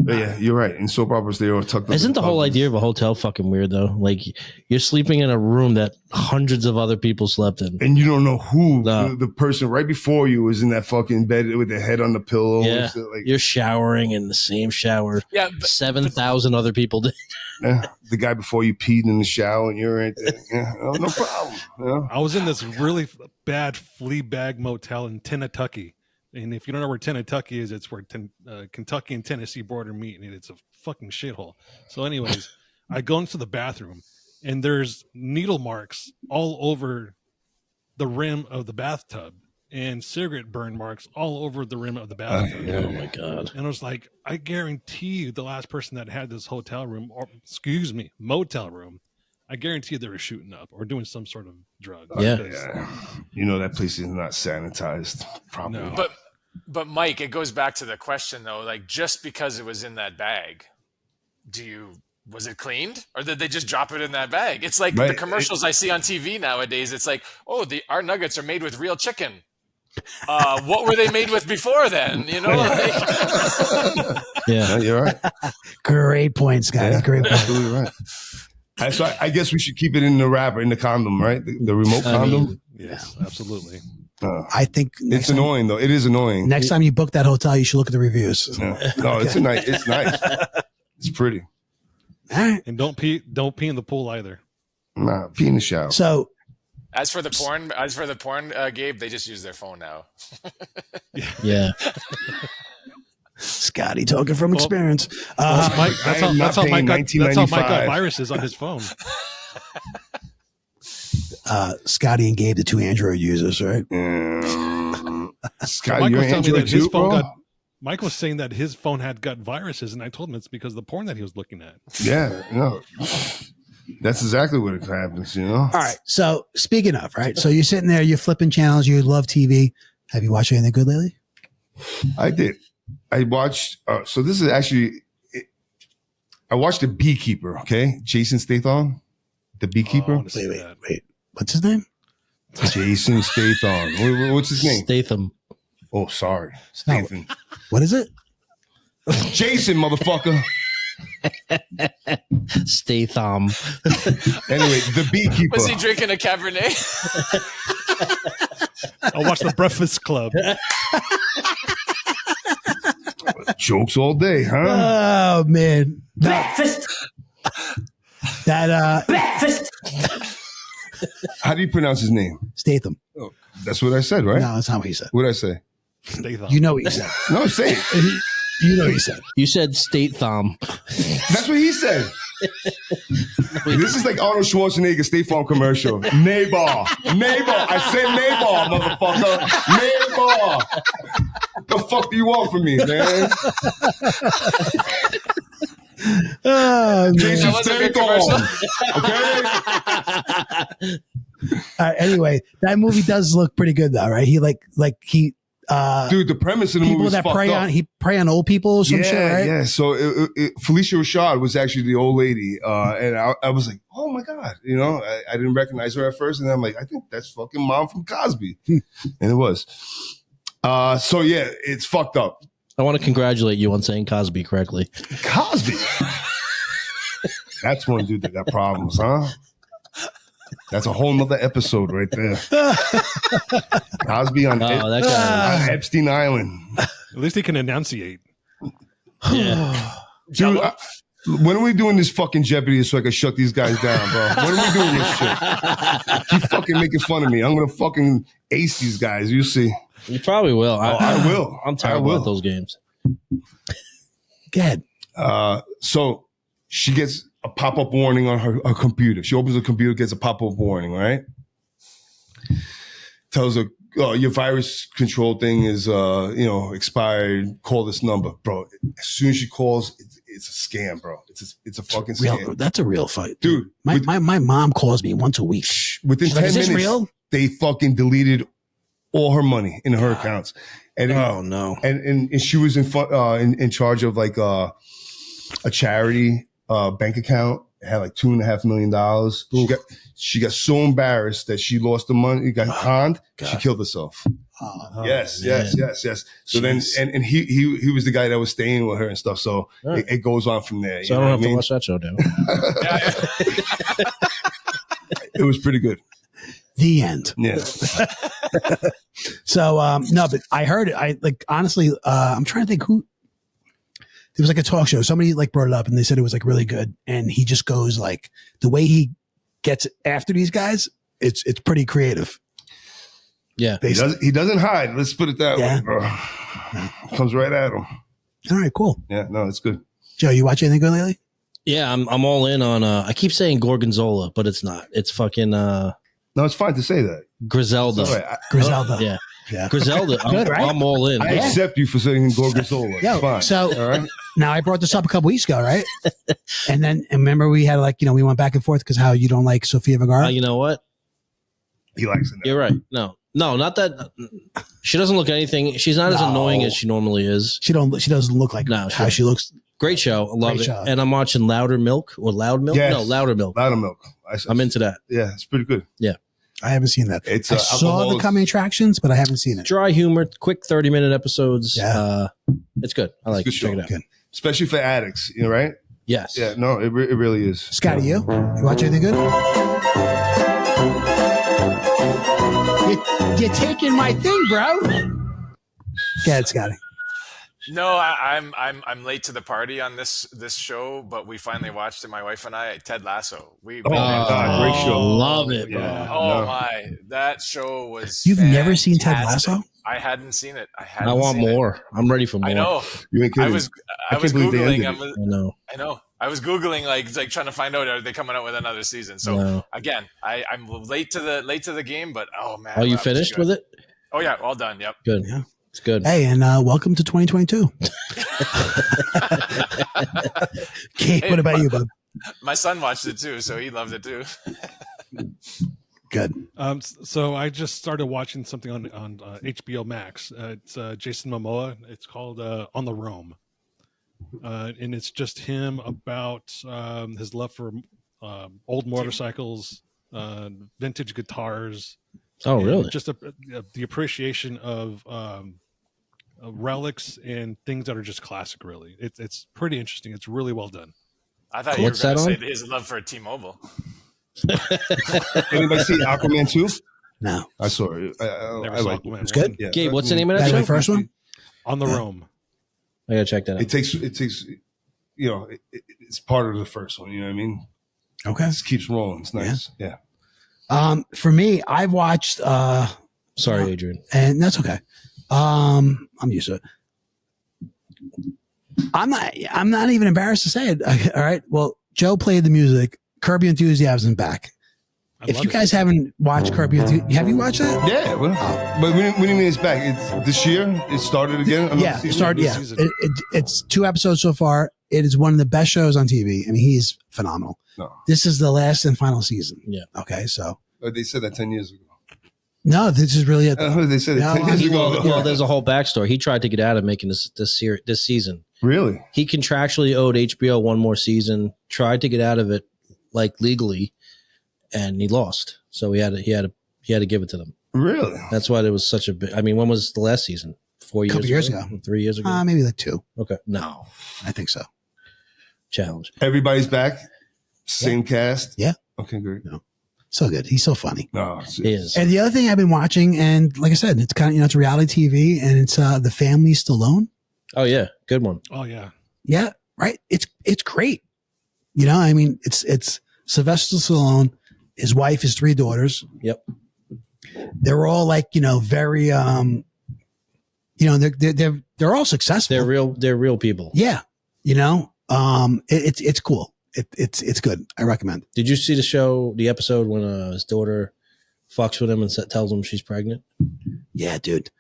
But yeah, you're right. In soap operas, they all tucked up. Isn't the whole covers. idea of a hotel fucking weird though? Like you're sleeping in a room that hundreds of other people slept in. And you don't know who No. the person right before you was in that fucking bed with their head on the pillow. Yeah. And shit, like, You're showering in the same shower. Yeah, 7,000 other people did. the guy before you peed in the shower and you're right there. Yeah, no problem. Yeah. I was in this really bad flea bag motel in Kentucky. And if you don't know where Kentucky is, it's where Kentucky and Tennessee border meet, and it's a fucking shithole. So anyways, I go into the bathroom, and there's needle marks all over the rim of the bathtub and cigarette burn marks all over the rim of the bathtub. Oh my God. And I was like, I guarantee you the last person that had this hotel room, or excuse me, motel room, I guarantee they were shooting up or doing some sort of drug. Yeah. Yeah. You know that place is not sanitized properly. No. But Mike, it goes back to the question though, like just because it was in that bag, was it cleaned or did they just drop it in that bag? It's like Right. the commercials I see on TV nowadays. It's like, oh, our nuggets are made with real chicken. What were they made with before then? You know, like, Yeah. You're right. Great point, Scotty. Yeah, Great point. absolutely right. So I guess we should keep it in the wrapper, in the condom, right? The remote I condom. mean, Yes, absolutely. I think It's annoying though. It is annoying. next time you book that hotel, you should look at the reviews. Yeah. No, it's nice. It's nice. It's pretty. All right. And don't pee in the pool either. Nah, pee in the shower. So as for the porn, Gabe, they just use their phone now. Yeah. Scotty talking from experience. Mike, that's I am not how Mike paying got $19.95. viruses on his phone. Scotty and Gabe, the two Android users, right? Scott, Mike you're was an telling me Android that his too, phone bro? Mike was saying that his phone had got viruses, and I told him it's because of the porn that he was looking at. Yeah, no. That's exactly what happens, you know? All right. So speaking of, right? So you're sitting there, you're flipping channels, you love TV. Have you watched anything good lately? I did. I watched, so this is actually, I watched The Beekeeper, okay? Jason Statham, The Beekeeper. Oh, I wanna see that. Wait. What's his name? Jason Statham. What's his name? Statham. Oh, sorry. No. Statham. What is it? Jason, motherfucker. Statham. Anyway, The Beekeeper. Was he drinking a Cabernet? I'll watch The Breakfast Club. Jokes all day, huh? Oh man. Breakfast. Breakfast. How do you pronounce his name? Statham. Oh, that's what I said, right? No, that's not what he said. What did I say? Statham. You know what he said. No, say it. You know what he said. You said Statham. That's what he said. This is like Arnold Schwarzenegger State Farm commercial. Neighbor. I said neighbor, motherfucker. Neighbor. The fuck do you want from me, man? Oh, man. Jason was a good Statham. Okay? Anyway, that movie does look pretty good though, right? He Dude, the premise of the movie people is that fucked prey up. on he prey on old people or some shit, right? Yeah. So Felicia Rashad was actually the old lady, and I was like, oh my god, you know, I didn't recognize her at first, and I'm like, I think that's fucking Mom from Cosby, and it was. So yeah, it's fucked up. I want to congratulate you on saying Cosby correctly. Cosby. That's one dude that got problems, huh? That's a whole nother episode right there. Cosby on that guy. Epstein Island. At least he can enunciate. Yeah. Dude, when are we doing this fucking Jeopardy so I can shut these guys down, bro? When are we doing this shit? Keep fucking making fun of me. I'm going to fucking ace these guys. You see. You probably will. I will. I'm terrible I will. at those games. Good. So she gets a pop-up warning on her computer. She opens the computer, gets a pop-up warning, right? tells her, "Oh, your virus control thing is expired. Call this number, bro." As soon as she calls, it's a scam, bro. It's a fucking scam, That's a real fight, dude. My mom calls me once a week. Within She's 10 like, "Is this minutes, real?" they fucking deleted all her money in her accounts, and no! and she was in charge of like a charity bank account. It had like $2.5 million. She got so embarrassed that she lost the money, got conned. She killed herself. Yes. So then, and he was the guy that was staying with her and stuff. So it goes on from there. So I don't have to watch that show now. It was pretty good. The end. Yeah. So no, but I heard it. Honestly, I'm trying to think who. There was like a talk show. Somebody like brought it up, and they said it was like really good. And he just goes like the way he gets after these guys. It's pretty creative. Yeah, he doesn't hide. Let's put it that way. Bro. Comes right at him. All right, cool. Yeah, no, it's good. Joe, you watch anything good lately? Yeah, I'm all in on. I keep saying Gorgonzola, but it's not. It's fucking. No, it's fine to say that. Griselda. Right. Griselda. Yeah. Griselda. I'm all in. I accept you for saying Gorgonzola. Yo, fine. So all right. Now I brought this up a couple weeks ago, right? And remember we had we went back and forth because how you don't like Sofia Vergara. You know what? He likes it now. You're right. No, not that. She doesn't look anything. She's not as annoying as she normally is. She doesn't look like how she looks. Great show. I love Great it. show. And I'm watching Louder Milk or Loud Milk. Yes. No, Louder Milk. Louder Milk. I'm into that. Yeah, it's pretty good. Yeah. I haven't seen that. It's I saw the coming attractions, but I haven't seen it. Dry humor, quick 30-minute episodes. Yeah. It's good. I like it. Check it out. Good. Especially for addicts, right? Yes. Yeah, no, it really is. Scotty, you watch anything good? You're taking my thing, bro. Go ahead, Scotty. No, I'm late to the party on this show, but we finally watched it. My wife and I, Ted Lasso. Oh my God, great show! Love it, bro. My, that show was. You've fantastic. never seen Ted Lasso? I hadn't seen it. I want more. I'm ready for more. I know. You ain't kidding. I was googling. I know. I was googling like trying to find out, are they coming out with another season? So again, I'm late to the game, but oh man. Are you finished with it? Oh yeah, all done. Yep. Good. Yeah. It's good. Hey, and welcome to 2022. Kate, what about you, bud? My son watched it too, so he loved it too. Good. So I just started watching something on HBO Max. It's Jason Momoa. It's called On the Roam, and it's just him about his love for old motorcycles, vintage guitars. Oh, really? Just the appreciation of relics and things that are just classic. Really, it's pretty interesting. It's really well done. I thought you were going to say his love for T-Mobile. Anybody see Aquaman 2? No, I saw it. I like it. It's good. Yeah. Gabe, what's the name of that That show? the first one? On the Roam. I gotta check that out. It takes it's part of the first one. You know what I mean? Okay. It just keeps rolling. It's nice. Yeah. For me, I've watched. Sorry, Adrian. And that's okay. I'm used to it. I'm not even embarrassed to say it. All right. Well, Joe played the music. Curb Your Enthusiasm back. If you guys haven't watched Curb Your Enthusiasm, have you watched that? Yeah. But what do you mean it's back? It's this year? It started again? Yeah, it started. Yeah, it's 2 episodes so far. It is one of the best shows on TV. I mean, he's phenomenal. No. This is the last and final season. Yeah. Okay, so. They said that 10 years ago. No, this is really it. They said it 10 years ago. Well, there's a whole backstory. He tried to get out of making this season. Really? He contractually owed HBO one more season. Tried to get out of it, like legally, and he lost. So he had to give it to them. Really? That's why there was such a big. I mean, when was the last season? 4 years? Couple years ago. 3 years ago. Maybe like 2. Okay. No. I think so. Challenge. Everybody's back. Same cast. Yeah. Okay, great. No. So good. He's so funny. No, He is. And the other thing I've been watching, and like I said, it's kind of it's reality TV, and it's The Family Stallone. Oh yeah, good one. Oh yeah. Yeah, right. It's great. I mean, it's Sylvester Stallone, his wife, his 3 daughters. Yep. They're all like very they're all successful. They're real people. Yeah, it's cool. It's good. I recommend. Did you see the episode when his daughter fucks with him and tells him she's pregnant. Yeah, dude.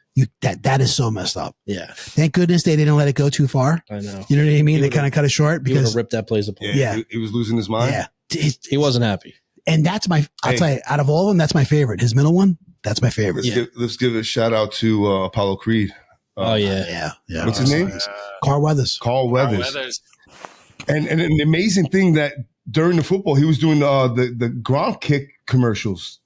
That is so messed up. Yeah. Thank goodness they didn't let it go too far. I know. You know what I mean? They kind of cut it short because ripped that place apart. Yeah. He was losing his mind. Yeah. He wasn't happy. And that's I'll tell you, out of all of them, that's my favorite. His middle one, that's my favorite. Let's give a shout out to Apollo Creed. Yeah. What's his name? Carl Weathers. Carl Weathers. And an amazing thing that during the football, he was doing the Gronk kick commercials.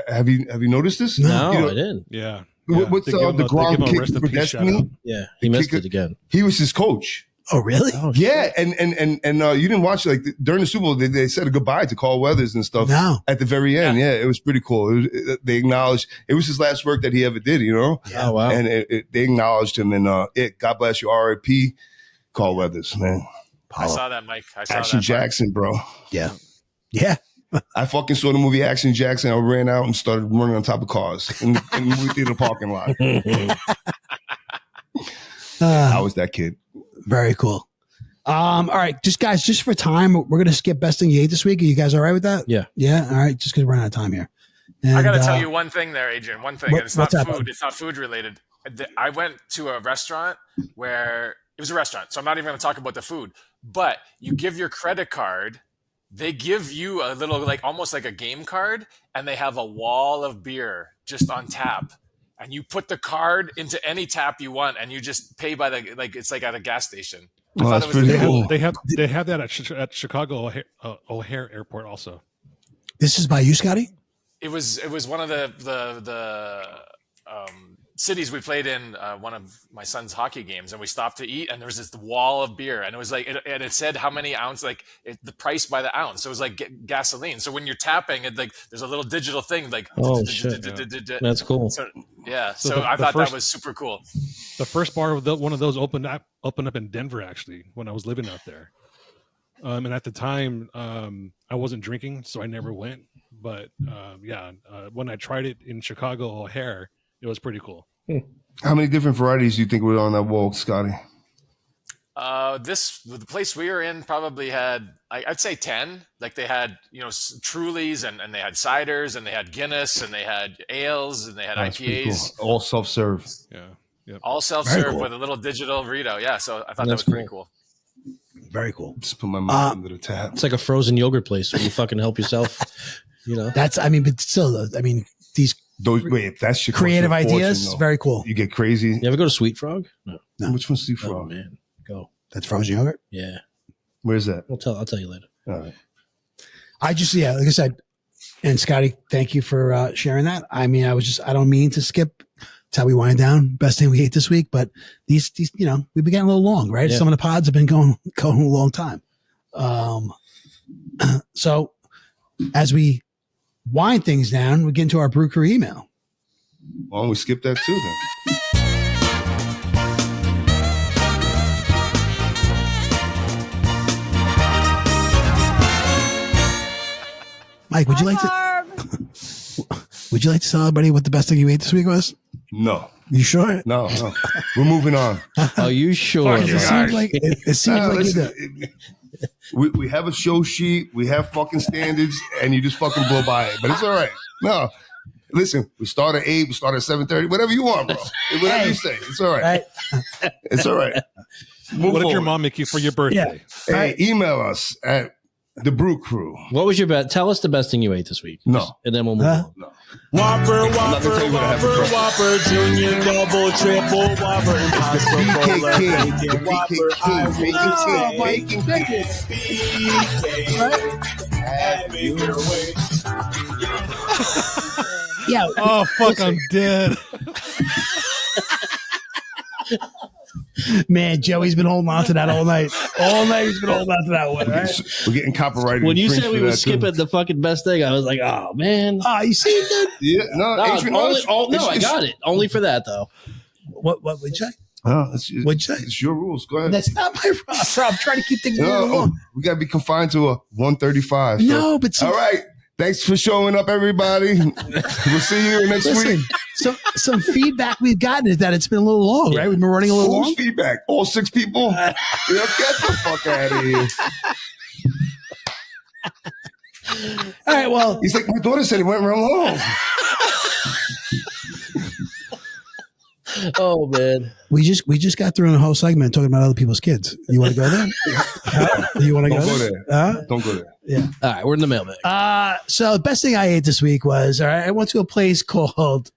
Have you noticed this? No, I didn't. Yeah. What's the Gronk kick for Destiny? Yeah, he missed it again. He was his coach. Oh, really? Oh, yeah, and you didn't watch like during the Super Bowl. They said a goodbye to Carl Weathers and stuff. No. At the very end, yeah, it was pretty cool. They acknowledged it was his last work that he ever did. You know, oh wow, and they acknowledged him. And God bless you, R.I.P. Carl Weathers, man. I saw that, Mike. I saw Action that, Jackson, bro. Yeah. I fucking saw the movie Action Jackson. I ran out and started running on top of cars in the movie theater parking lot. I was that kid. Very cool. All right, just for time, we're gonna skip best thing you ate this week. Are you guys all right with that? Yeah. All right, just because we're running out of time here. And, I got to tell you one thing there, Adrian. One thing. It's not what's food. that? It's not food related. I went to a restaurant where it was a restaurant, so I'm not even going to talk about the food. But you give your credit card. They give you a little, like almost like a game card, and they have a wall of beer just on tap. And you put the card into any tap you want, and you just pay by it's like at a gas station. Oh, that's pretty cool. They have that at Chicago O'Hare Airport also. This is by you, Scotty? It was one of the cities we played in one of my son's hockey games, and we stopped to eat, and there was this wall of beer, and it was like it said how many ounce, the price by the ounce. So it was like gasoline. So when you're tapping it, there's a little digital thing shit. That's cool. So I thought that was super cool. The first bar of one of those opened up in Denver, actually, when I was living out there. And at the time, I wasn't drinking, so I never went. But when I tried it in Chicago O'Hare, it was pretty cool. How many different varieties do you think were on that wall, Scotty? The place we were in probably had, I'd say 10. Like they had, Trulies and they had ciders and they had Guinness and they had ales and they had IPAs. Cool. All self-serve. Yeah. Yep. All self-serve with a little digital readout. Yeah. So I thought that was pretty cool. Very cool. Just put my mouth into the tap. It's like a frozen yogurt place where you fucking help yourself. But still, these if that's your creative ideas, very cool. You get crazy. You ever go to Sweet Frog? No. Which one's Sweet Frog? Oh man, go. That's frozen yogurt. Yeah. Where's that? I'll tell you later. All right. I just like I said, and Scotty, thank you for sharing that. I don't mean to skip. That's how we wind down. Best thing we ate this week, but these we've been getting a little long, right? Yeah. Some of the pods have been going a long time. So as we wind things down, we get into our Brew Crew email. Why don't we skip that too then? Mike, would you like to tell everybody what the best thing you ate this week was? No. You sure? No. We're moving on. Are you sure? It seems like we have a show sheet, we have fucking standards, and you just fucking blow by it. But it's all right. No. Listen, we start at 8, we start at 7:30, whatever you want, bro. Whatever you say. It's all right. It's all right. What did your mom make you for your birthday? Yeah. Hey, email us at The Brew Crew. What was your best? Tell us the best thing you ate this week. No. And then we'll move on. No. Whopper, junior, double, triple, Whopper, impossible, bacon king. Yeah. Oh, fuck, I'm dead. Man, Joey's been holding on to that all night. All night he's been holding on to that one. Right? We're getting copyrighted. When you said we were skipping the fucking best thing, I was like, oh, man. Oh, you see it, dude? Yeah, no, Adrian, I got it. Only for that, though. What would you say? What'd you say? It's your rules. Go ahead. That's not my problem. I'm trying to keep things moving along. We got to be confined to a 135. No, but all right. Thanks for showing up, everybody. We'll see you next week. Some feedback we've gotten is that it's been a little long, right? We've been running a little long. Who's feedback? All 6 people? Get the fuck out of here. All right. Well, He's like, my daughter said he went real long. Oh man. we just got through a whole segment talking about other people's kids. You want to go there? You want to Don't go go there? there. Don't go there. Yeah. All right, we're in the mailbag. So the best thing I ate this week was, all right, I went to a place called.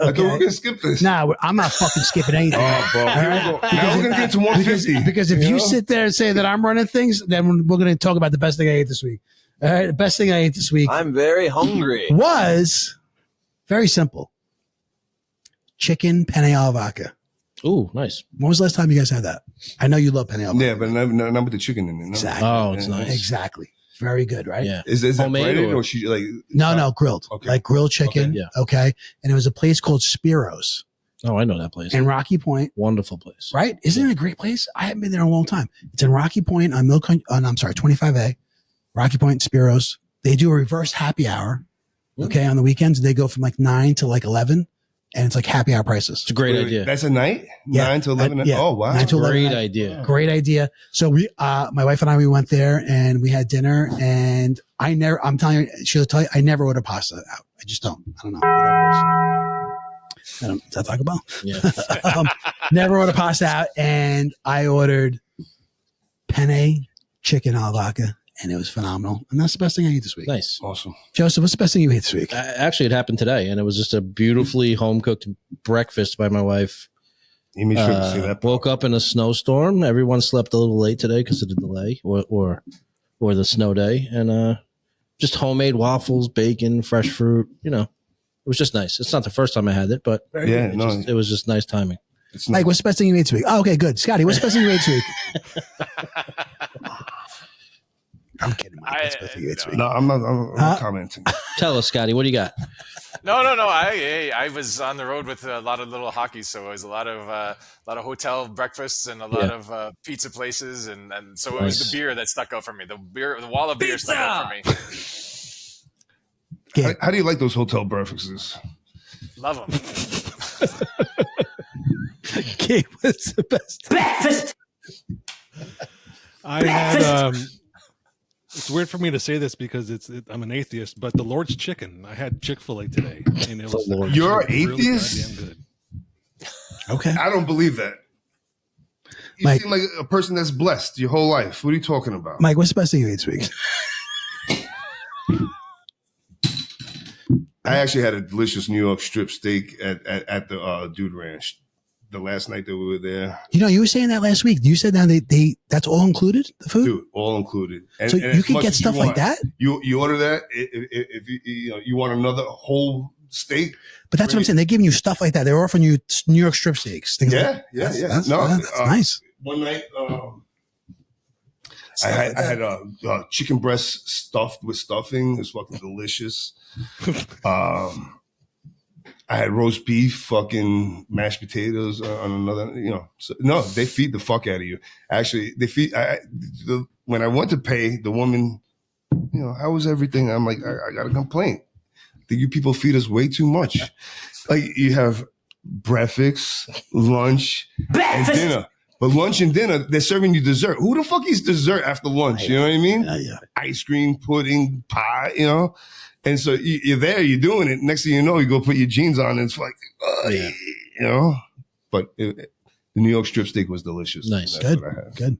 I thought we were going to skip this. Nah, I'm not fucking skipping anything. Oh, bro. Here we go. Now we're going to get to 150. Because if you sit there and say that I'm running things, then we're going to talk about the best thing I ate this week. All right, the best thing I ate this week I'm very hungry. was very simple. Chicken penne alla vodka. Ooh, nice. When was the last time you guys had that? I know you love penne alla vodka. Yeah, but not with the chicken in it. No. Exactly. Oh, it's nice. Exactly. Very good, right? Yeah. Is that Homemade breaded or- or she like? No, grilled. Okay. Like grilled chicken. Okay, yeah. Okay. And it was a place called Spiro's Oh, I know that place. in Rocky Point. Wonderful place. Right? Isn't it a great place? I haven't been there in a long time. It's in Rocky Point on 25A. Rocky Point, Spiro's. They do a reverse happy hour. Okay. On the weekends, they go from like 9 to like 11. And it's like happy hour prices. It's a great idea. That's a night? Yeah. 9 to 11? Yeah. Oh, wow. 9 to 11 Great night. idea. Great idea. So my wife and I, we went there and we had dinner, and I'm telling you, she'll tell you, I never order pasta out. I just don't. I don't know. Whatever it is. Is that Taco Bell? Yeah. Never order pasta out. And I ordered penne chicken alla vodka, and it was phenomenal. And that's the best thing I ate this week. Nice. Awesome. Joseph, what's the best thing you ate this week? Actually, it happened today, and it was just a beautifully home cooked breakfast by my wife. You made sure to say that. Woke up in a snowstorm. Everyone slept a little late today because of the delay or the snow day, and just homemade waffles, bacon, fresh fruit. You know, it was just nice. It's not the first time I had it, but Yeah, it was just nice timing. It's Mike, what's the best thing you ate this week? Oh, okay, good. Scotty, what's the best thing you ate this week? I'm kidding, Mike. What's the best thing you ate this week? No, I'm not commenting. Tell us, Scotty, what do you got? No. I was on the road with a lot of little hockey, so it was a lot of hotel breakfasts and a lot of pizza places, and so it was the beer that stuck out for me. The wall of beer stuck out for me. How do you like those hotel breakfasts? Love them. Okay, what's the best? Breakfast. I had. It's weird for me to say this because I'm an atheist, but the Lord's Chicken. I had Chick-fil-A today, and it was You're an really atheist? goddamn good. Okay. I don't believe that. You Mike. seem like a person that's blessed your whole life. What are you talking about? Mike, what's the best thing you ate this week? I actually had a delicious New York strip steak at the Dude Ranch the last night that we were there. You know, you were saying that last week. You said that they that's all included, the food? Dude, all included. And, So and you as can much get as you stuff like want. that? You order that if you want another whole steak. But that's what I'm saying. They're giving you stuff like that. They're offering you New York strip steaks. Things Yeah, like yeah, yeah. That's, No, that's nice. One night, I had chicken breast stuffed with stuffing. It was fucking delicious. I had roast beef, fucking mashed potatoes on another. So, no, they feed the fuck out of you. Actually, they feed. When I went to pay the woman, how was everything? I'm like, I got a complaint. That you people feed us way too much. Like you have breakfast, lunch, and dinner. But lunch and dinner, they're serving you dessert. Who the fuck eats dessert after lunch? You know what I mean? Yeah. Ice cream, pudding, pie, And so you're there, you're doing it. Next thing you know, you go put your jeans on and it's like, But the New York strip steak was delicious. Nice. That's Good. what I had. Good.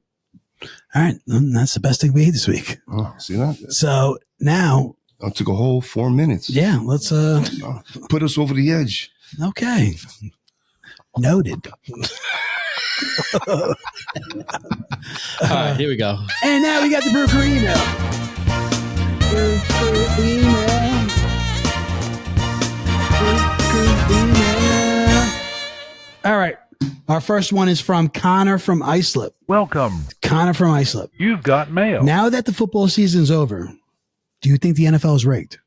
All right. That's the best thing we ate this week. Oh, see that? So now, It took a whole 4 minutes. yeah, let's Put us over the edge. okay. Noted. All right, here we go. And now we got the Brew Crew email. Brew Crew email. Brew Crew email. All right. Our first one is from Connor from Islip. Welcome. Connor from Islip. You've got mail. Now that the football season's over, do you think the NFL is rigged?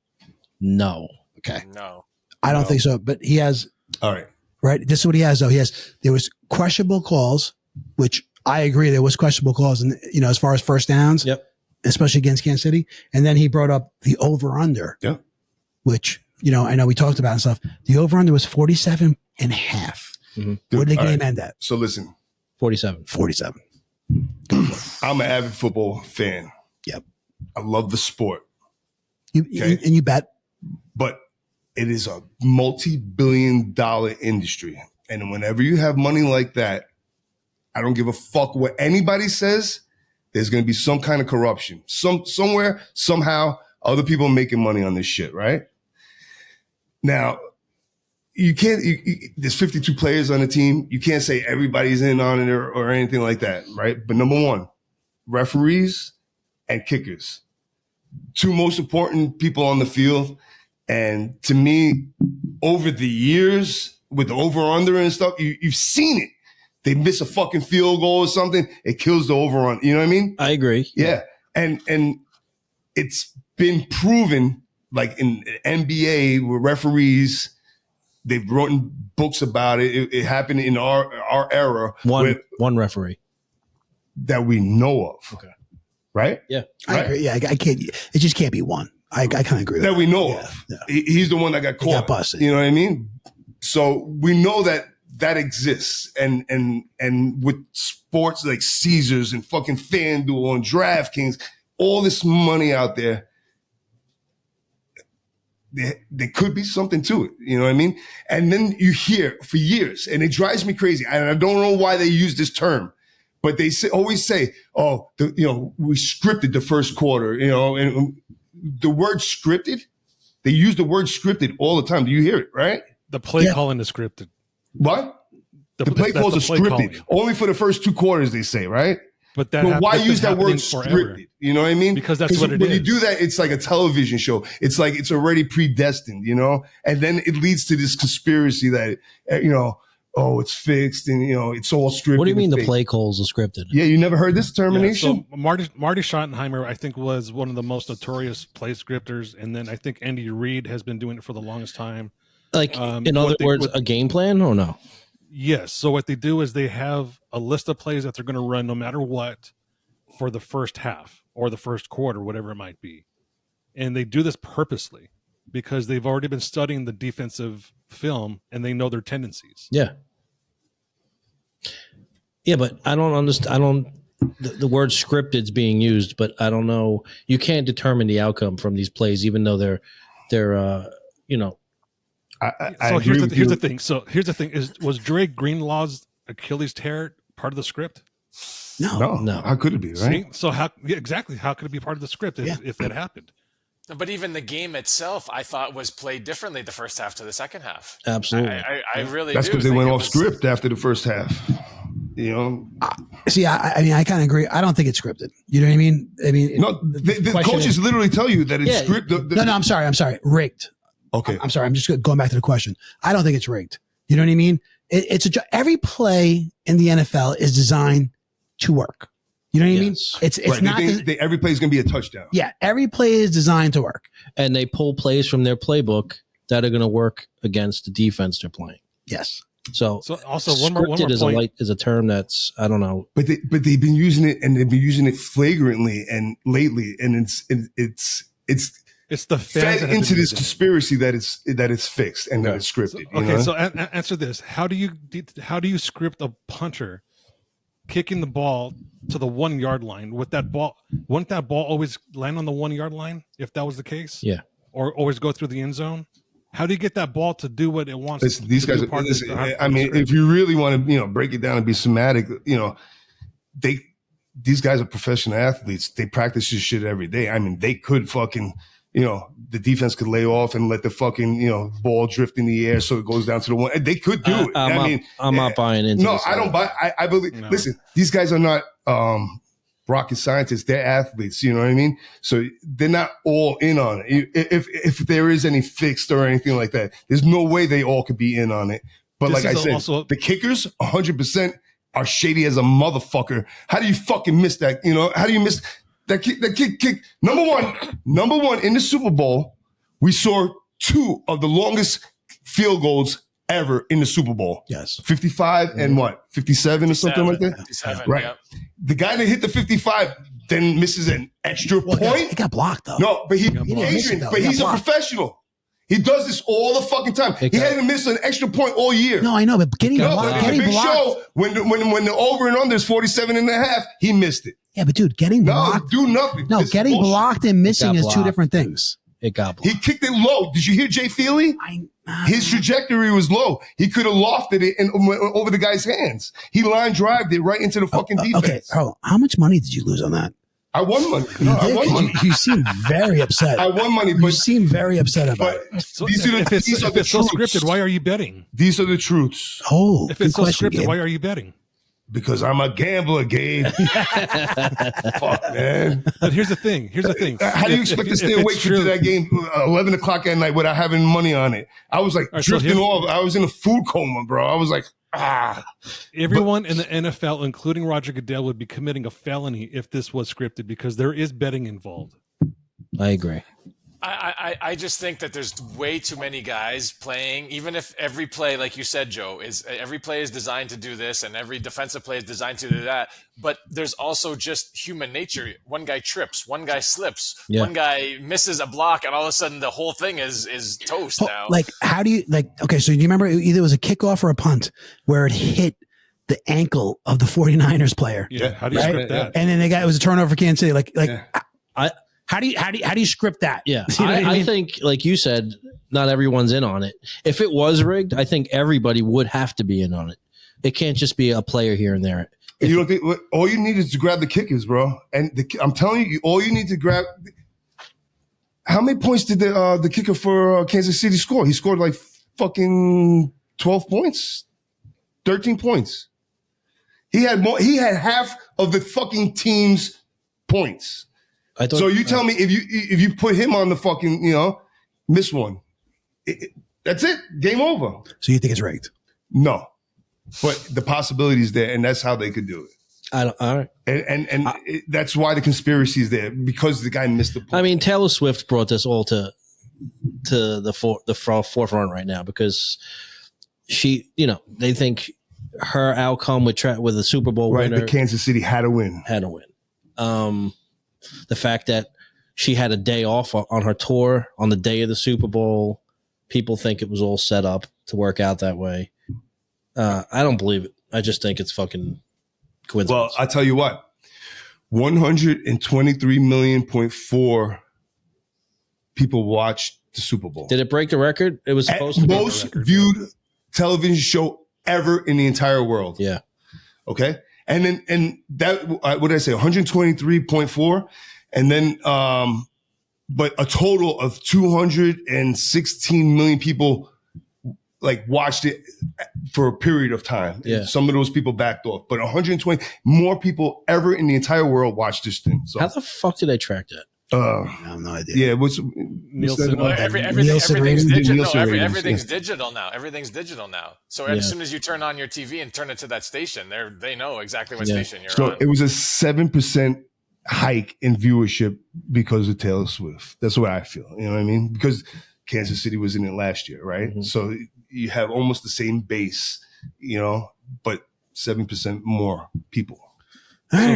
No. Okay. No. I don't think so, but he has, All right. right? This is what he has, though. There was questionable calls, which I agree, there was questionable calls, and as far as first downs, Yep. especially against Kansas City. And then he brought up the over-under, Yep. which, I know we talked about and stuff. The over-under was 47.5. Mm-hmm. What did the all game right. end at? So listen, 47. 47. I'm an avid football fan. Yep. I love the sport. Okay. And you bet. But it is a multi-billion-dollar industry. And whenever you have money like that, I don't give a fuck what anybody says. There's going to be some kind of corruption. Somewhere, somehow, other people are making money on this shit, right? Now, you can't, there's 52 players on the team. You can't say everybody's in on it or anything like that, right? But number one, referees and kickers. Two most important people on the field. And to me, over the years, with the over-under and stuff, you've seen it. They miss a fucking field goal or something, it kills the over-under. You know what I mean? I agree. Yeah. And it's been proven, like in NBA with referees, they've written books about it. It happened in our era. One referee that we know of. Okay. Right? Yeah. I agree. Yeah, I can't. It just can't be one. I kind of agree with that. We know of. Yeah. He's the one that got caught. He got busted. You know what I mean? So we know that exists. And with sports like Caesars and fucking FanDuel and DraftKings, all this money out there, there could be something to it. You know what I mean? And then you hear for years, and it drives me crazy. And I don't know why they use this term, but they always say, "Oh, we scripted the first quarter." You know, and the word scripted, they use the word scripted all the time. Do you hear it? Right? The play calling is scripted. What? The play calls are scripted. Calling. Only for the first 2 quarters, they say, right? But why use that word scripted? You know what I mean? Because that's what it is. When you do that, it's like a television show. It's like it's already predestined, you know? And then it leads to this conspiracy that, it's fixed and, it's all scripted. What do you mean the play calls are scripted? Yeah, you never heard this termination? Yeah, so Marty Schottenheimer, I think, was one of the most notorious play scripters. And then I think Andy Reid has been doing it for the longest time. Like, in other words, a game plan or no? Yes. So what they do is they have a list of plays that they're going to run no matter what for the first half or the first quarter, whatever it might be. And they do this purposely because they've already been studying the defensive film and they know their tendencies. Yeah. Yeah, but I don't understand. The word scripted is being used, but I don't know. You can't determine the outcome from these plays, even though they're here's the thing. So here's the thing: was Dre Greenlaw's Achilles tear part of the script? No. How could it be? Right? See? So how could it be part of the script if that happened? But even the game itself, I thought was played differently the first half to the second half. Absolutely, I really. That's because they went off script after the first half. You know. See, I mean, I kind of agree. I don't think it's scripted. You know what I mean? No, the coaches literally tell you that it's scripted. No, I'm sorry, rigged. Okay. I'm sorry. I'm just going back to the question. I don't think it's rigged. You know what I mean? Every play in the NFL is designed to work. You know what I mean? It's right. not every play is going to be a touchdown. Yeah, every play is designed to work, and they pull plays from their playbook that are going to work against the defense they're playing. Yes. So also one more point is a term that's I don't know. But they've been using it and they've been using it flagrantly and lately, and it's the fans fed into this conspiracy that it's fixed and that it's scripted. So answer this: How do you script a punter kicking the ball to the 1 yard line with that ball? Wouldn't that ball always land on the 1 yard line if that was the case? Yeah. Or always go through the end zone? How do you get that ball to do what it wants? Listen, these guys. I mean, if you really want to, break it down and be semantic, these guys are professional athletes. They practice this shit every day. I mean, they could fucking. The defense could lay off and let the fucking, ball drift in the air so it goes down to the one. They could do it. I'm not buying into No, this. I don't buy. I believe. No. Listen, these guys are not rocket scientists. They're athletes. You know what I mean? So they're not all in on it. If there is any fixed or anything like that, there's no way they all could be in on it. But like I said, the kickers, 100% are shady as a motherfucker. How do you fucking miss that? How do you miss that kick? Number one in the Super Bowl, we saw 2 of the longest field goals ever in the Super Bowl. Yes. 55 and what? 57 or something like that? 57, right. Yep. The guy that hit the 55 then misses an extra point. He got blocked though. No, but he's a professional. He does this all the fucking time. He hasn't missed an extra point all year. No, I know, but getting blocked. Show, when the over and under is 47.5, he missed it. Yeah, but dude, getting blocked. Do nothing. No, getting blocked and missing is 2 different things. it got blocked. He kicked it low. Did you hear Jay Feely? His trajectory was low. He could have lofted it and went over the guy's hands. He line drived it right into the fucking defense. Okay, Earl, how much money did you lose on that? I won money. No, I won money. You seem very upset. I won money, You but seem very upset about it. So these are the, if it's, these are if the it's so truths. scripted, why are you betting? These are the truths. Oh, If good it's so question, scripted, Gabe. why are you betting? Because I'm a gambler, Gabe. Fuck, man. But here's the thing. How do you expect to stay awake to that game 11 o'clock at night without having money on it? I was like right, so drifting off. I was in a food coma, bro. I was like, Everyone in the NFL, including Roger Goodell, would be committing a felony if this was scripted because there is betting involved. I agree. I just think that there's way too many guys playing, even if every play, like you said, Joe, is every play is designed to do this and every defensive play is designed to do that. But there's also just human nature. One guy trips, one guy slips, one guy misses a block, and all of a sudden the whole thing is toast now. Like, how do you okay, so you remember either it was a kickoff or a punt where it hit the ankle of the 49ers player. Yeah. How do you script that? And then it was a turnover for Kansas City. How do you script that? Yeah, You know what I I mean? think, like you said, not everyone's in on it. If it was rigged, I think everybody would have to be in on it. It can't just be a player here and there. you don't think all you need is to grab the kickers, bro. And I'm telling you, all you need to grab. How many points did the kicker for Kansas City score? He scored like fucking 12 points, 13 points. He had more. He had half of the fucking team's points. So you tell me if you put him on the fucking, miss one, that's it. Game over. So you think it's rigged? No, but the possibility is there, and that's how they could do it. All right. And that's why the conspiracy is there, because the guy missed the point. I mean, Taylor Swift brought this all to the forefront right now because she, they think her outcome with the Super Bowl winner, the Kansas City had to win. The fact that she had a day off on her tour on the day of the Super Bowl, people think it was all set up to work out that way. I don't believe it. I just think it's fucking coincidence. Well, I tell you what, 123.4 million people watched the Super Bowl. Did it break the record? It was supposed to be most the record. viewed television show ever in the entire world. Yeah. Okay. And that, what did I say? 123.4. And then, but a total of 216 million people like watched it for a period of time. Yeah. Some of those people backed off, but 120 more people ever in the entire world watched this thing. So How the fuck did they track that? I have no idea. yeah, Nielsen. Well, Nielsen everything's ratings. digital. Nielsen ratings, Everything's yeah. digital now. Everything's digital now. So Yeah. as soon as you turn on your TV and turn it to that station, they know exactly what Yeah. station you're So on. it was a 7% hike in viewership because of Taylor Swift. That's what I feel. You know what I mean? Because Kansas City was in it last year, right? Mhm. So you have almost the same base, but 7% more people.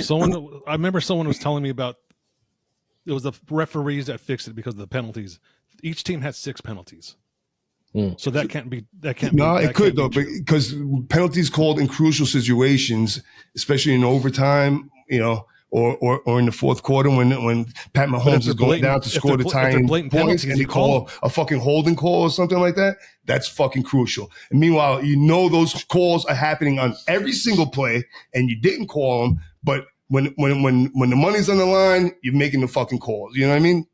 So I remember someone was telling me about it was the referees that fixed it because of the penalties. Each team had 6 penalties. So that can't be. No, that it could can't though, be true. because penalties called in crucial situations, especially in overtime, or in the fourth quarter when Pat Mahomes is going down to score the tying points and they call a fucking holding call or something like that, that's fucking crucial. And meanwhile, those calls are happening on every single play and you didn't call them, but when the money's on the line, you're making the fucking calls. You know what I mean?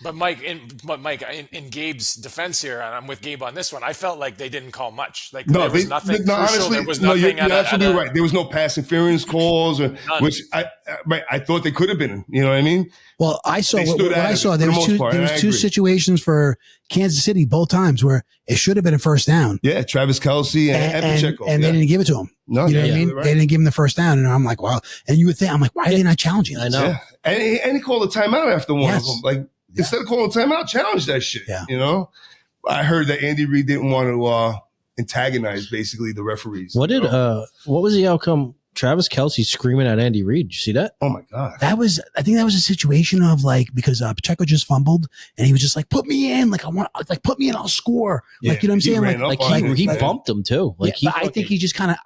But Mike, in Gabe's defense here, and I'm with Gabe on this one, I felt like they didn't call much. Like there was nothing crucial. Honestly, there was nothing. You're absolutely right. There was no pass interference calls, which I thought they could have been. You know what I mean? Well, I saw They what stood I out saw. for There the was most two. part, There and was I two agree. situations for Kansas City both times where it should have been a first down. Yeah, Travis Kelce and Pacheco. And they didn't give it to him. No, you know what I yeah, mean? right. They didn't give him the first down, and I'm like, wow. And you would think, I'm like, why are they not challenging this? I know. Yeah. And he called a timeout after one Yes. of them. Like, instead of calling a timeout, challenge that shit. Yeah. I heard that Andy Reid didn't want to antagonize basically the referees. What was the outcome? Travis Kelce screaming at Andy Reid. Did you see that? Oh my God. I think that was a situation of because Pacheco just fumbled and he was just like, put me in. Put me in, I'll score. Yeah, You know what I'm he saying? ran up Like on he it. bumped him too. Like but I think he just kind of,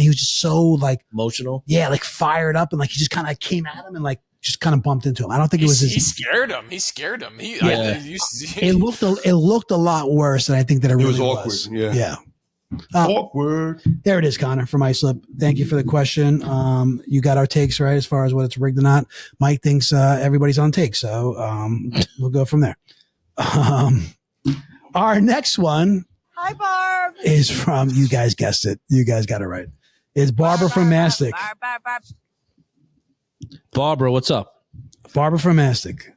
he was just so emotional. fired up and he just kind of came at him and just kind of bumped into him. I don't think it was He scared him. He scared him. it looked a lot worse than I think that it really was awkward. Yeah. Awkward. There it is, Connor, from Islip. Thank you for the question. You got our takes right as far as whether it's rigged or not. Mike thinks everybody's on take, so we'll go from there. Our next one, hi Barb, is from, you guys guessed it. You guys got it right. It's Barbara from Mastic. Barbara, what's up? Barbara from Mastic.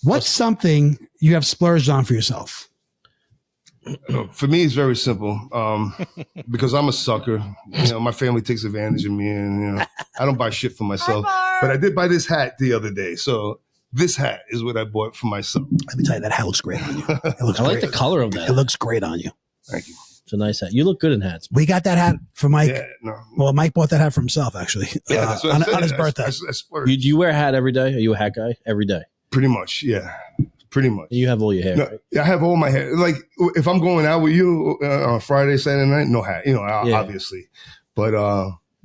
What's something you have splurged on for yourself? For me, it's very simple. Because I'm a sucker. My family takes advantage of me, and I don't buy shit for myself. But I did buy this hat the other day, so this hat is what I bought for myself. Let me tell you, that hat looks great on you. It looks I like great. the color of that. It looks great on you. Thank you. It's a nice hat. You look good in hats. We got that hat for Mike. Yeah, no. Well, Mike bought that hat for himself, actually, That's what I said. on his birthday. I splurged. Do you wear a hat every day? Are you a hat guy? Every day. Pretty much, yeah. Pretty much. You have all your hair, No, right? I have all my hair. Like, if I'm going out with you on Friday, Saturday night, no hat, obviously. But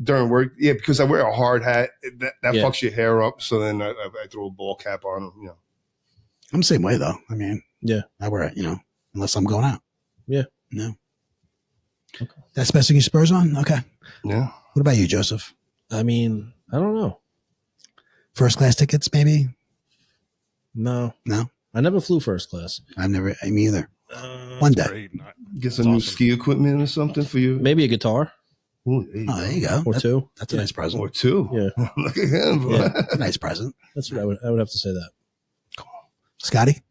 during work, because I wear a hard hat, that fucks your hair up. So then I throw a ball cap on, I'm the same way, though. I mean, Yeah. I wear it, unless I'm going out. Yeah. No. Okay. That's the best thing you Spurs on? Okay. Yeah. What about you, Joseph? I mean, I don't know. First class tickets, maybe? No. No? I never flew first class. Me either. One day. Great. Get some new ski equipment or something for you. Maybe a guitar Ooh, there you There you go. or two. That's a nice present. Or two. Yeah. Look at him. Bro. Yeah. That's a nice present. That's what I would have to say that. Scotty?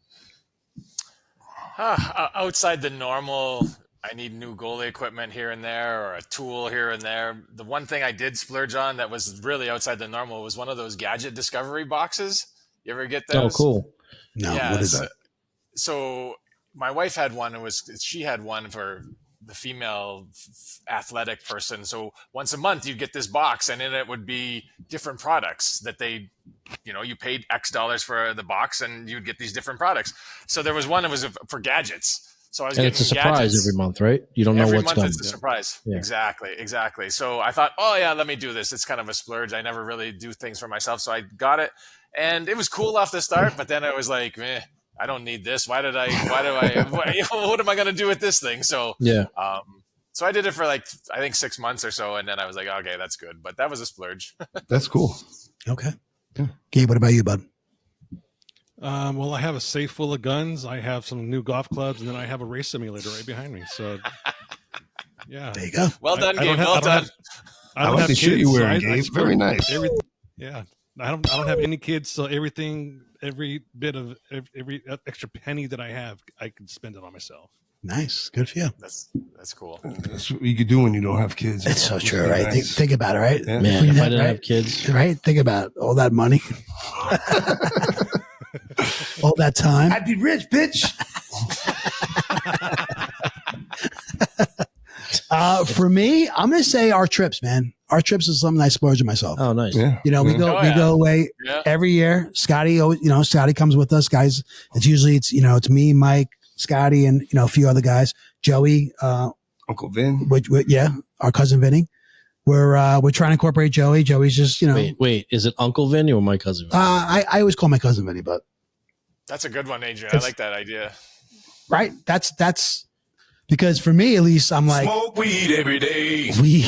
Outside the normal, I need new goalie equipment here and there, or a tool here and there. The one thing I did splurge on that was really outside the normal was one of those gadget discovery boxes. You ever get those? Oh, cool. No. Yeah, What is that? So my wife had one. She had one for the female athletic person. So once a month you'd get this box, and in it would be different products that you paid X dollars for the box, and you'd get these different products. So there was one that was for gadgets. So I was And getting it's a surprise gadgets. every month, right? You don't know Every what's month coming. it's a surprise. Yeah. Exactly. So I thought, let me do this. It's kind of a splurge. I never really do things for myself. So I got it, and it was cool off the start, but then I was like, I don't need this. What am I going to do with this thing? So, Yeah. So I did it for I think 6 months or so. And then I was like, okay, that's good. But that was a splurge. That's cool. Okay. Gabe, what about you, bud? Well, I have a safe full of guns. I have some new golf clubs, and then I have a race simulator right behind me. So, yeah. There you go. Well done, I don't Gabe. have- Well I don't done. have- I I don't like have the shit kids, you're so wearing, I Gabe. splurge Very nice. Yeah. I don't have any kids, so every bit of every extra penny that I have, I can spend it on myself. Nice. Good for you. That's cool. That's what you could do when you don't have kids. It's so true, Very right? nice. Think about it, right? Yeah. Man, if I didn't right? have kids, Right? Think about all that money. All that time. I'd be rich, bitch. For me, I'm going to say our trips, man. Our trips is something I splurge on myself. oh, nice. Yeah. We go away Yeah. every year. Scotty, Scotty comes with us, guys. It's usually it's me, Mike, Scotty, and a few other guys. Joey, Uncle Vin. our cousin Vinny. We're trying to incorporate Joey. Joey's just Wait, is it Uncle Vinny or my cousin Vinny? I always call my cousin Vinny, but That's a good one, Adrian. I like that idea. right. That's because for me at least, I'm like, Smoke weed every day. we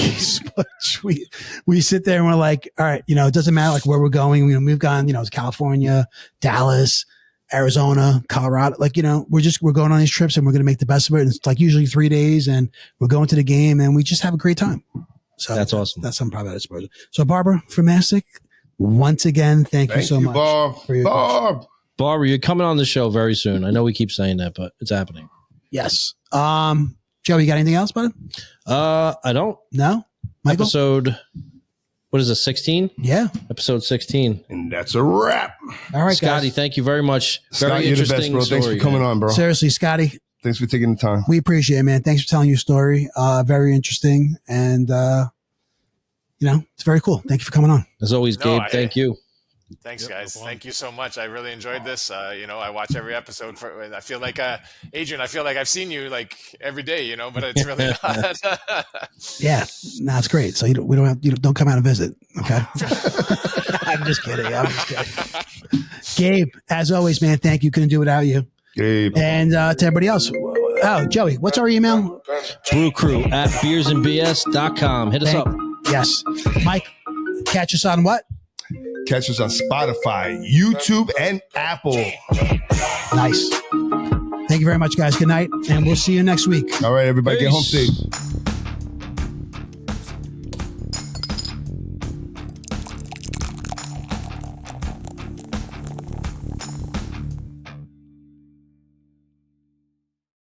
sit there and we're like, all right, it doesn't matter like where we're going. We've gone, to California, Dallas, Arizona, Colorado. We're going on these trips and we're going to make the best of it. And it's like usually 3 days and we're going to the game and we just have a great time. So That's awesome. That's something probably about it. So Barbara from Mastic, once again, thank you so much. Bob. for your Bob. Barbara, you're coming on the show very soon. I know we keep saying that, but it's happening. Yes. Joe, you got anything else, bud? I don't. No? Michael? Episode, what is it, 16? Yeah. Episode 16. And that's a wrap. All right, Scotty, guys. thank you very much. Very Scott, you're the interesting best, bro. story. Thanks for coming on, bro. Seriously, Scotty, Thanks for taking the time. we appreciate it, man. Thanks for telling your story. Very interesting. And, it's very cool. Thank you for coming on. As always, No, Gabe, thank you. Thanks, Yep, no guys. problem. Thank you so much. I really enjoyed this. I watch every episode. I feel like Adrian. I feel like I've seen you like every day. But it's really not. Yeah, that's great. So you don't come out and visit. Okay. I'm just kidding. Gabe, as always, man, thank you. Couldn't do without you. Gabe. And to everybody else. Oh, Joey, what's our email? brewcrew@beersandbs.com. Hit us up. Yes. Mike, catch us on what? Catch us on Spotify, YouTube, and Apple. Nice. Thank you very much, guys. Good night, and we'll see you next week. All right, everybody, get home Peace. safe.